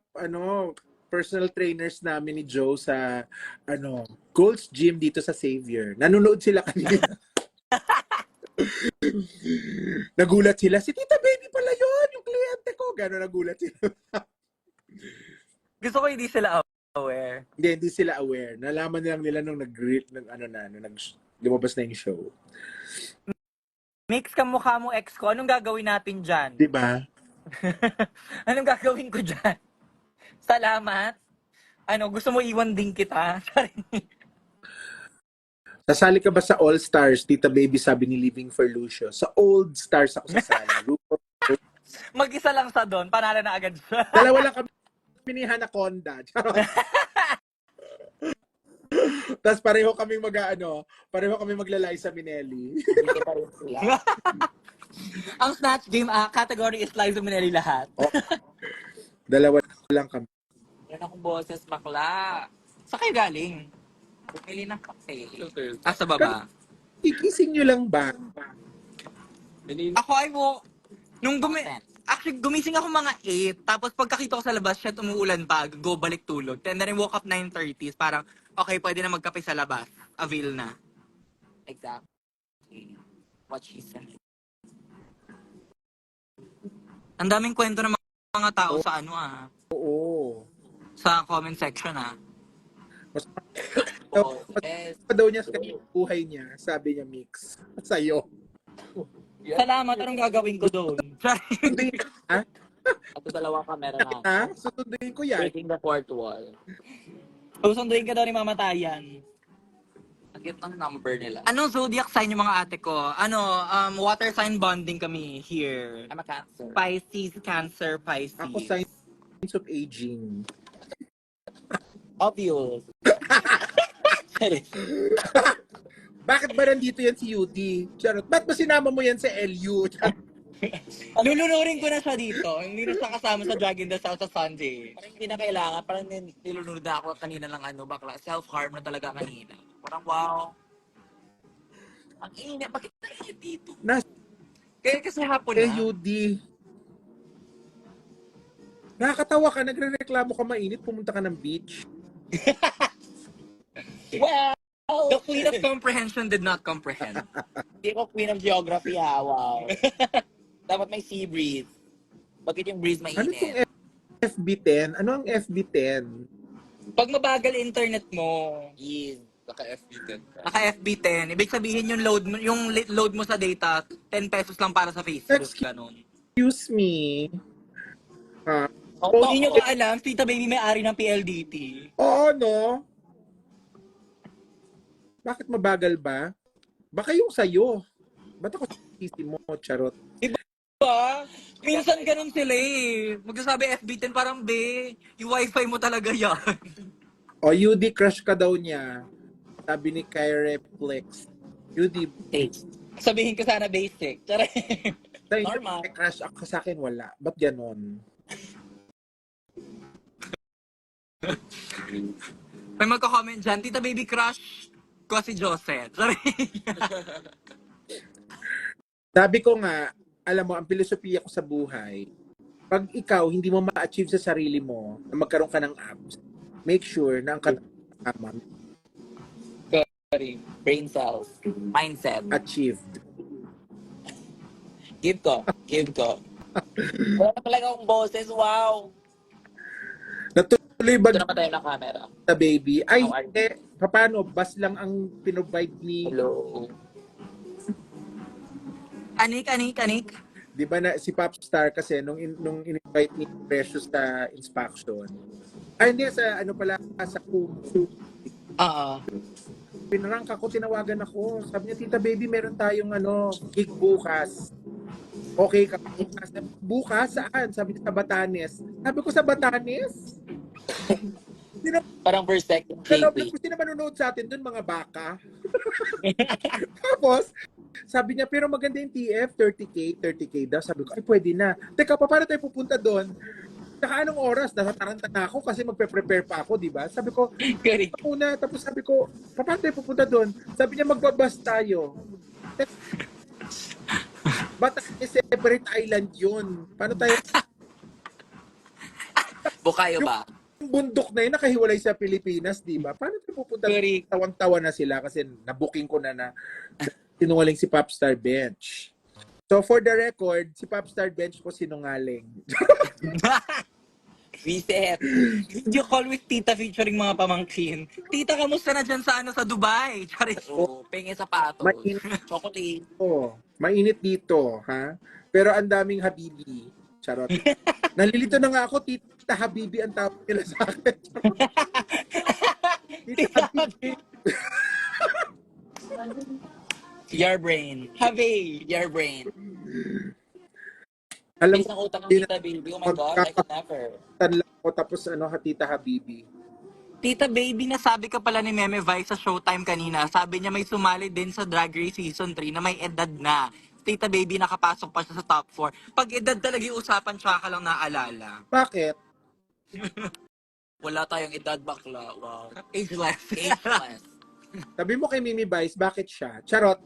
personal trainers namin ni Joe sa Gold's Gym dito sa Xavier. Nanonood sila kanina. Nagulat sila, si Tita Baby pala yun, yung kliyente ko. Gano'n nagulat sila. Gusto ko hindi sila aware. Hindi sila aware. Nalaman lang nila nung lumabas na yung show. Mix kamukha mo ex ko, anong gagawin natin dyan? Di ba? Anong gagawin ko dyan? Salamat. Gusto mo iwan din kita? Sasali ka ba sa All Stars, Tita Baby, sabi ni Living for Lucio? Sa Old Stars ako sasali. Mag-isa lang sa doon, panalo na agad siya. Dalawa lang kami ni Hanaconda. Tapos pareho kaming maglalay sa Minelli. Hindi kita rin sila. Ang Snatch Game category is Liza Minnelli lahat. Dalawa lang kami. Yan akong boses, bakla. Sa kayo galing? Bumili ng kape. Sa baba. Ikising nyo lang ba? Ako ay mo, actually, gumising ako mga 8, tapos pagkakita ko sa labas, siya umuulan pa, go balik tulog. And then I woke up 9:30, parang, okay, pwede na magkape sa labas. Avail na. Exactly. What she said. Ang daming kwento ng mga tao sa Oo. sa comment section Mas Oh, yes. pa daw niya sa buhay niya, sabi niya Mix. Sa'yo. Salamat, anong gagawin ko doon? Sunduin ka, ha? At dalawang camera na. Ha? Susunduin ko yan. Breaking the fourth wall. Susunduin ka daw ni mamatayan. Ang cute ng number nila. Anong zodiac sign yung mga ate ko? Water sign bonding kami here. I'm a Cancer. Pisces, Cancer, Pisces. Ako signs of aging. Obvious. Bakit ba nandito yan si UD? Charot. Ba't ba sinama mo yan sa LU? Lulunurin ko na siya dito. Hindi na siya kasama sa Drag in the South sa Sunday. Parang hindi na kailangan. Parang nilunod na ako kanina lang bakla. Self-harm na talaga kanina. Parang wow. Ang init. Bakit nainit dito? Kaya kasi hapon na. LUD. Nakakatawa ka, nagre-reklamo ka mainit, pumunta ka ng beach. Wow! The Queen of Comprehension did not comprehend. Hindi ko queen of geography ha. Wow. Dapat may sea breeze. Bakit yung breeze Ano mainit? itong FB10? Ano ang FB10? Pag mabagal internet mo, Yes. Naka-FB10 ka. naka-FB10, ibig sabihin yung load mo sa data, 10 pesos lang para sa Facebook. Ganun. Excuse me. Ha? Kung hindi nyo ka alam, Tita Baby may-ari ng PLDT. Oo, no? Bakit mabagal ba? Baka yung sa'yo. Ba't ako sisi mo, charot? Diba? Minsan ganun sila eh. Magsasabi FB10 parang, yung wifi mo talaga yan. O, UD crush ka daw niya. Sabi ni Kyreplex. UD, Sabihin ko sana basic. Tara. Normal. may crush ako sa akin, wala. Ba't ganon? May magka-comment dyan, Tita Baby crush ko si Josette. Sorry. Sabi ko nga, alam mo, ang filosofiya ko sa buhay, pag ikaw hindi mo ma-achieve sa sarili mo na magkaroon ka ng abs, make sure na ang katama Brain cells. Mindset. achieved. Give ko. Wala na talaga akong boses. Wow. Natuloy ba Ito naman tayo ng camera. na baby? Ay, How are you? hindi. Paano? Bus lang ang pinrovide ni... Hello. Anik. Di ba na si Popstar kasi nung in-invite ni Precious sa inspection. Ay, hindi. Sa ano pala, sa Kumu. Oo. Pinarangka ko, tinawagan ako. Sabi niya, Tita Baby, meron tayong gig bukas. Okay ka bukas. Bukas saan? Sabi niya sa Batanes. Sabi ko sa Batanes? Sino, Parang first, second, nalablag shaky. ko sino manonood sa atin doon, mga baka. Tapos, sabi niya, pero maganda yung TF, 30K daw. Sabi ko, ay pwede na. Teka, paano tayo pupunta doon? Saka anong oras? Nasa Taranta na ako kasi magpe-prepare pa ako, di ba? Sabi ko, Correct. una, tapos sabi ko, paano tayo pupunta doon? Sabi niya, magbabas tayo. Batanes, separate island yun. Paano tayo? Bukayo ba? Yung bundok na yun, nakahiwalay sa Pilipinas, di ba? Paano tayo pupunta? Correct. Tawang-tawa na sila kasi nabooking ko na sinungaling si Popstar Bench. So for the record, si Popstar Bench ko sinungaling. Reset. Video call with tita featuring mga pamangkin. Tita, kamusta na dyan sa Dubai? Charis. Oo, pengi sapatos. Mainit Chocolate. to. Mainit dito, ha? Pero ang daming habibi. Charot. Nalilito na nga ako, Tita Habibi ang tawag nila sa akin. Tita Habibi. Your brain. Have Your brain. Alam Isang ko, utang ng Tita Baby. Oh my God, I could never. lang ko tapos Tita Habibi. Tita Baby, nasabi ka pala ni Meme Vice sa Showtime kanina. Sabi niya may sumali din sa Drag Race Season 3 na may edad na. Tita Baby, nakapasok pa siya sa top 4. Pag edad talaga yung usapan, tsaka ka lang naalala. Bakit? Wala tayong edad bakla. Wow. Ageless. Ageless. Sabi mo kay Mimi Vice, bakit siya? Charot.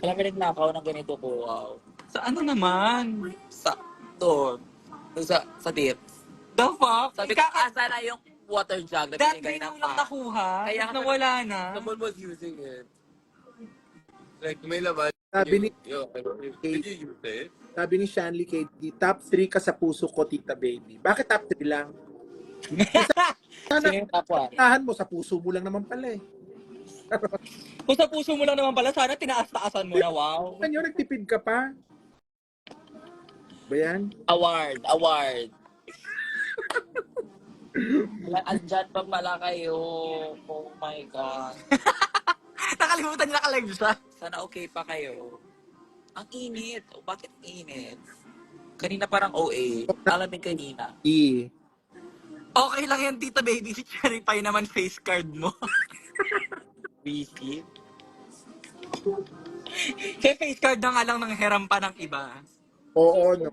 Alam mo, nagnakaw ng ganito ko. Wow. Sa ano naman? Sa, doon. Doon sa tips. The fuck? Sabi ko, asa na yung water jug na That binigay day ng mo lang pa. nakuha. Kaya Tapos nawala na. Someone was using it. Like, may laman. Sabi ni, Did you use it? sabi ni Shanley KD, top 3 ka sa puso ko, Tita Baby. Bakit top 3 lang? Sana Sino yung top 1? tahan mo, sa puso mo lang naman pala eh. Kung sa puso mo lang naman pala, sana tinaas-taasan mo na, wow. Ano, nagtipid ka pa? Ba yan? Award. Andyan pa pala kayo. Oh my God. Nakalimutan niya ka-live siya. Sana okay pa kayo. Ang init. Oh, bakit init? Kanina parang OA. Alam kanina. Okay lang yan, Tita Baby. Si Cherry Pie naman face card mo. Busy. Kaya face card na nga lang ng heram pa ng iba. Oo, no.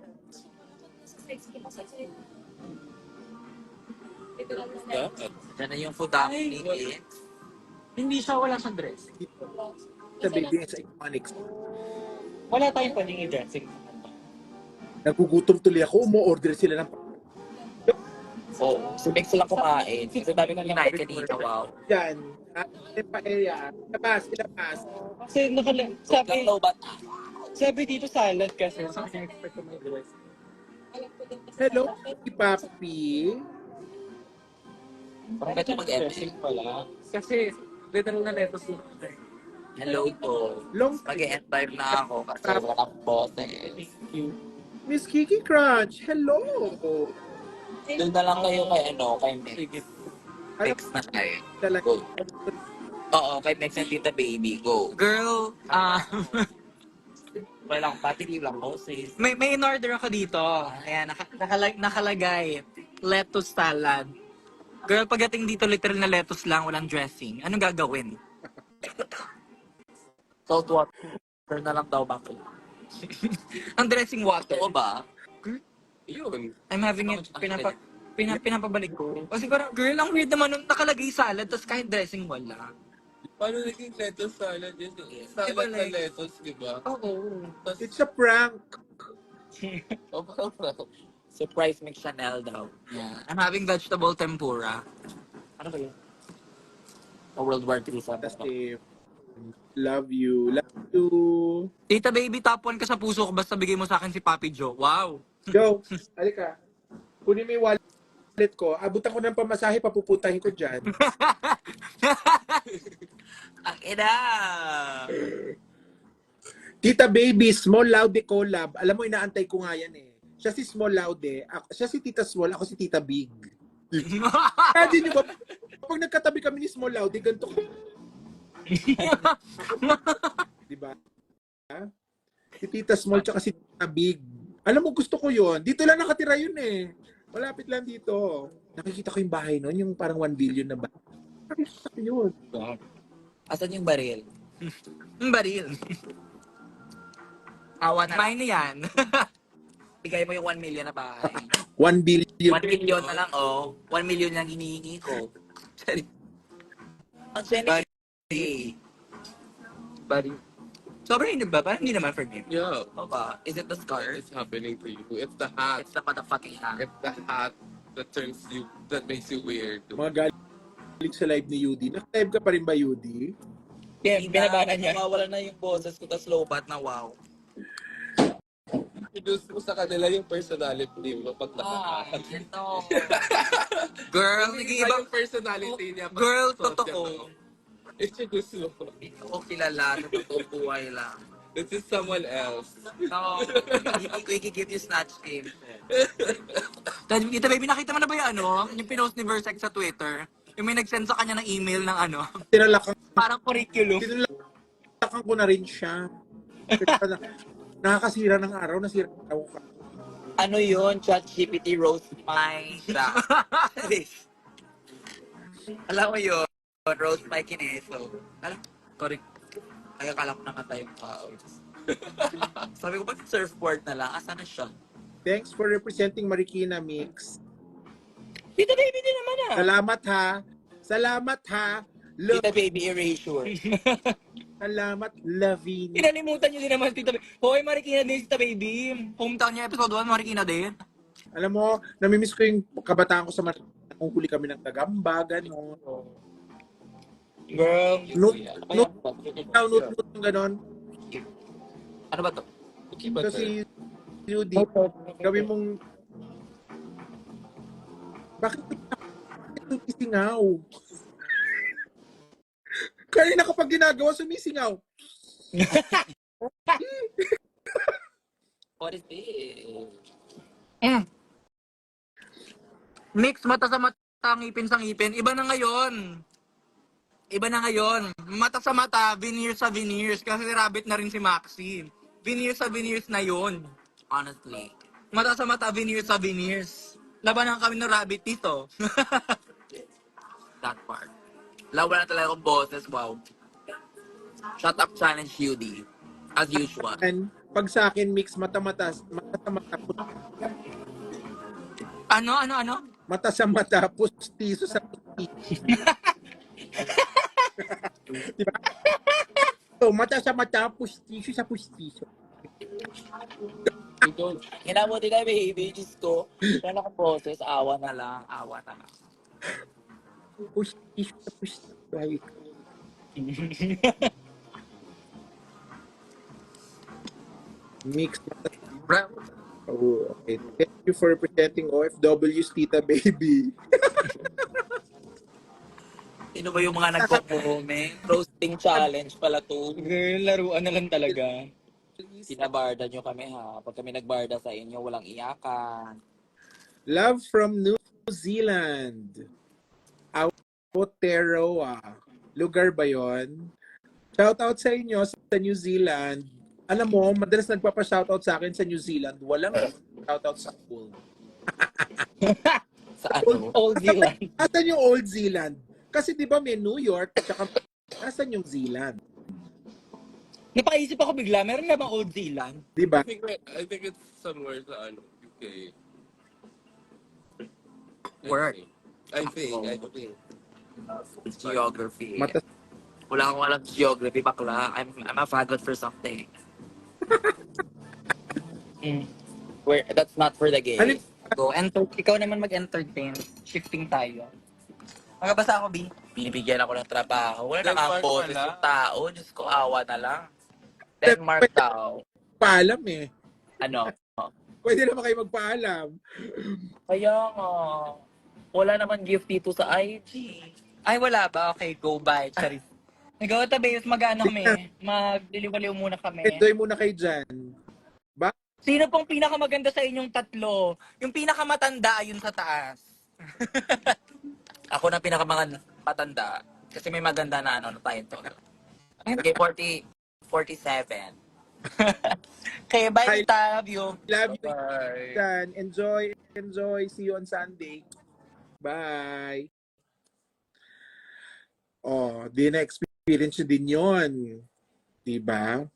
Yan na yung fudang Hindi siya, wala siyang dress. Tita Baby sa Iconics. Wala tayong pwedeng i-dressing. Nagugutom tuloy ako, umu-order sila ng Oo. So, mix lang kumain. Kasi dami kong kinain kanina. Wow. dyan. Paella. Ilabas. Kasi Sabi, low bat. sabi dito salad kasi. So, expect ko may dress. Hello, Papi. Parang ganito mag-MP. pala. Kasi literal na lettuce yung Hello po. Long Mag-e-end time na ako kasi walang boses. Miss Kiki Crunch. Hello. Doon na lang kayo kay Mix. Sige. Mix na tayo. Talaga. Go. Oo, kay Mix and Tita Baby. Go. Girl, Walang pati lang boses. may in-order ako dito. Ayan, nakalagay. Lettuce salad. Girl, pagdating dito, literal na lettuce lang, walang dressing. Anong gagawin? Salt water na lang daw bakit. Ang dressing water. Oo ba? Yun. I'm having it, pinapabalik ko. Kasi parang, girl, ang weird naman nung nakalagay salad, tapos kahit dressing wala. Paano naging lettuce salad yun? Salad Diba, na like- lettuce, di ba? Oo. Tapos, It's a prank. Surprise Mix Chanel daw. Yeah. I'm having vegetable tempura. Ano ba yun? World War III sa That's it. Love you. Love you. Tita Baby, top 1 ka sa puso ko, basta bigay mo sa akin si Papi Joe. Wow. Joe, halika. Kunin mo yung wallet ko. Abutan ko ng pamasahe, papupuntahin ko dyan. Ang ina! Tita Baby, Small Laude collab. Alam mo, inaantay ko nga yan eh. Siya si Small Laude. Siya si Tita Small, ako si Tita Big. Imagine nyo ba? Pag nagkatabi kami ni Small Laude, ganito ko. Diba? Si Tita Small tsaka si Tita Big. Alam mo, gusto ko yon. Dito lang nakatira yun eh. Malapit lang dito. Nakikita ko yung bahay nun, yung parang 1 billion na bahay. Nakikita ko yun. Asan yung baril? Baril. Awa na. Kumain na yan. Bigay mo yung 1 million na bahay. 1 billion. 1 million na lang, oh. 1 million lang hinihingi ko. Ang Jenny. Baril. Sobrang hindi ba? Parang hindi naman for me. Yeah. O ba? Is it the scar? It's happening to you. It's the hat. It's the motherfucking hat. It's the hat that that makes you weird. Mga galing sa live ni Yudi. Naka-live ka pa rin ba, Yudi? Yeah, binabana niya. Nawawala na yung boses ko, tas low bat na wow. Introduce mo sa kanila yung personality mo pag Ah, nakakat. ito. Girl, Iba nag-iiba. yung personality niya. pag Girl, social totoo. ka. Introduce mo. Hindi ko kilala sa totoong buhay lang. This is someone else. So, hindi ko i-give you snatch game. Tita baby, nakita mo na ba yung ano? Yung pinost ni Versex sa Twitter? Yung may nag-send sa kanya ng email ng ano? Tinalakan Parang curriculum. ko na rin siya. Nakakasira ng araw, nasira ng araw ka. Ano yun? ChatGPT roast my draft. Alam mo yun? Roast my kineso. Alam, correct. Ay, akala ko namatay yung tao. Sabi ko, bakit surfboard na lang? Asa na siya? Thanks for representing Marikina, Mix. Tita baby din naman ah. Salamat ha. Salamat ha. Tita baby erasure. Salamat, Lavini. Kinalimutan niyo din naman, Tita baby. Hoy, Marikina din, Tita baby. Hometown niya, episode 1, Marikina din. Alam mo, namimiss ko yung kabataan ko sa Marikina. Kung huli kami ng Gagamba, gano'n. Girl. Nut, gano'n. Ano ba to? So si Judy, gawin mong... Bakit sumisingaw? Kanina kapag ginagawa, sumisingaw. What is this? Mix, mata sa mata, ngipin sa ngipin. Iba na ngayon. Iba na ngayon. Mata sa mata, veneers sa veneers. Kasi rabbit na rin si Maxine. Veneers sa veneers na yon. Honestly. Mata sa mata, veneers sa veneers. Labanan kami ng rabbit dito. That part. Lawa na talaga akong boses. Wow. Shut up challenge, UD. As usual. And pag sa akin, mix mata sa mata, Ano? mata sa mata, pustiso sa pustiso. Diba? So, mata sa mata, pustiso sa pustiso. Hinabuti na baby, Diyos ko. Wala akong boses, awa na lang. Pustiso sa pustiso. Ay, mix mata. Oh, okay. Thank you for representing OFW's Tita Baby. Sino ba yung mga nagpo-comment? Roasting challenge pala to. Girl, laruan na lang talaga. Pinabarda nyo kami ha. Pag kami nagbarda sa inyo, walang iyakan. Love from New Zealand. Aotearoa. Lugar ba yon? Shoutout sa inyo sa New Zealand. Alam mo, madalas nagpapa-shoutout sa akin sa New Zealand. Walang shoutout sa pool. Sa ano? Old Zealand. Asan yung Old Zealand? Kasi di ba may New York at saka asan yung Zealand? Napaisip ako bigla, meron na bang Old Zealand? Di ba? I think it's somewhere sa UK. Word. I think. Geography. Mata Wala akong alam sa geography, bakla. I'm a faggot for something. That's not for the game. Ano- Go, ikaw naman mag-entertain. Shifting tayo. Magabasa ako, B. Binibigyan ako ng trabaho. Wala na Denmark kang boses wala. yung tao. Diyos ko, awa na lang. Denmark daw. paalam eh. Ano? Pwede naman kayo magpaalam. Kaya nga. Wala naman gift dito sa IG. Ay, wala ba? Okay, go bye. Charis. Ikaw, Tabayos, mag-ano kami? Magliliwaliw muna kami. Enjoy muna kayo dyan. Sino pong pinakamaganda sa inyong tatlo? Yung pinakamatanda, ayun sa taas. Ako na pinakamatanda. Kasi may maganda na ano na title. Okay, 47. Okay, bye, I Tita. Love you. love you, Bye. Dan. Enjoy, enjoy. See you on Sunday. Bye. Oh, di na-experience nyo din yon, diba?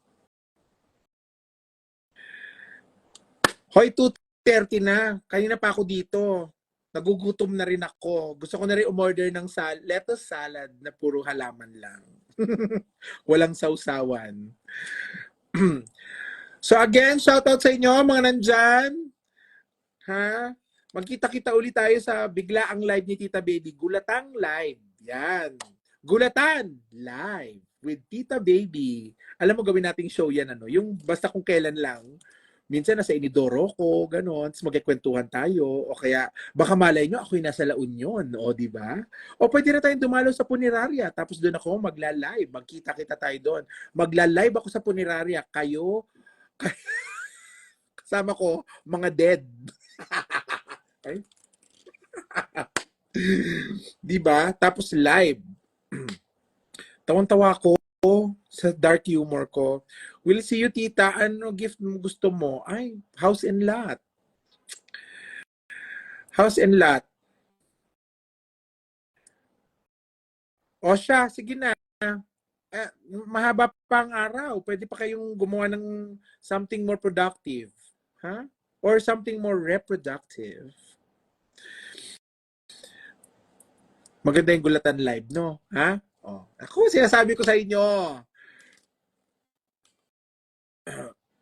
Hoy, 2:30 na. Kanina pa ako dito. Nagugutom na rin ako. Gusto ko na rin umorder ng lettuce salad na puro halaman lang. Walang sausawan. So again, shoutout sa inyo mga nandyan. Ha? Magkita-kita ulit tayo sa biglaang live ni Tita Baby. Gulatang live. Yan. Gulatan live with Tita Baby. Alam mo, gawin nating show yan, ano? Yung basta kung kailan lang. Minsan nasa Inidoro ko, gano'n. Tapos magkikwentuhan tayo. O kaya, baka malay nyo, ako'y nasa La Union. O, di ba? O pwede na tayong dumalo sa Puniraria. Tapos doon ako magla-live. Magkita-kita tayo doon. Magla-live ako sa Puniraria. Kayo, kasama ko, mga dead. Ay. Di ba? Tapos live. Tawan-tawa ko sa dark humor ko. We'll see you, tita. Ano gift mo gusto mo? Ay, house and lot. House and lot. O siya, sige na. Mahaba pa ang araw. Pwede pa kayong gumawa ng something more productive. Ha? Or something more reproductive. Maganda yung Gulatan Live, no? Ha? Oh. Ako, sinasabi ko sa inyo.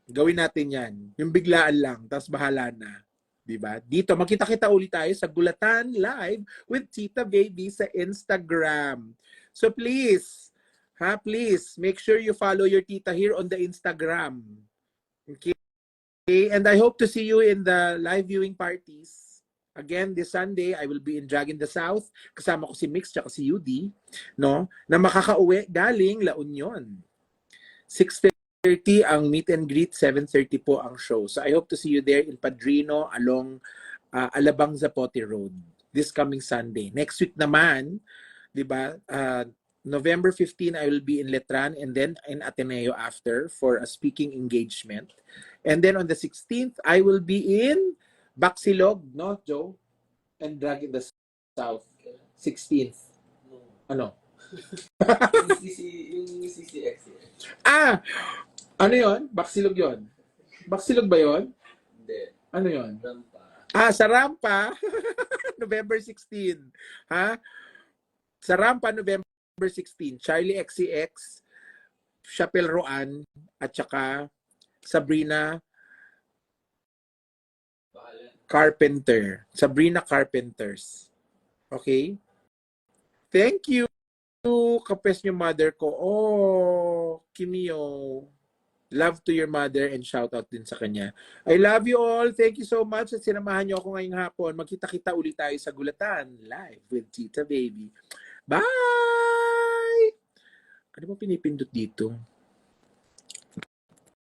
Gawin natin yan. Yung biglaan lang, tapos bahala na. Diba? Dito, makita-kita ulit tayo sa Gulatan Live with Tita Baby sa Instagram. So please, please, make sure you follow your tita here on the Instagram. Okay? And I hope to see you in the live viewing parties. Again, this Sunday, I will be in Drag in the South. Kasama ko si Mix at si Yudi, no? Na makakauwi galing La Union. 6:30 ang meet and greet, 7:30 po ang show. So I hope to see you there in Padrino along Alabang Zapote Road this coming Sunday. Next week naman, 'di ba? November 15, I will be in Letran and then in Ateneo after for a speaking engagement. And then on the 16th, I will be in Baksilog, no, Joe? And Drag in the South. 16th. Ano? Yung CCX. Ano yon? Baksilog yon? Baksilog ba yon? Hindi. Ano yon? Rampa. Sa Rampa. November 16. Ha? Sa Rampa, November 16. Charlie XCX, Chapel Roan, at saka Sabrina Carpenter. Sabrina Carpenters. Okay? Thank you. Kapes niyo mother ko. Oh, Kimio. Love to your mother and shout out din sa kanya. I love you all. Thank you so much at sinamahan niyo ako ngayong hapon. Magkita-kita ulit tayo sa Gulatan live with Tita Baby. Bye! Ano ba pinipindot dito?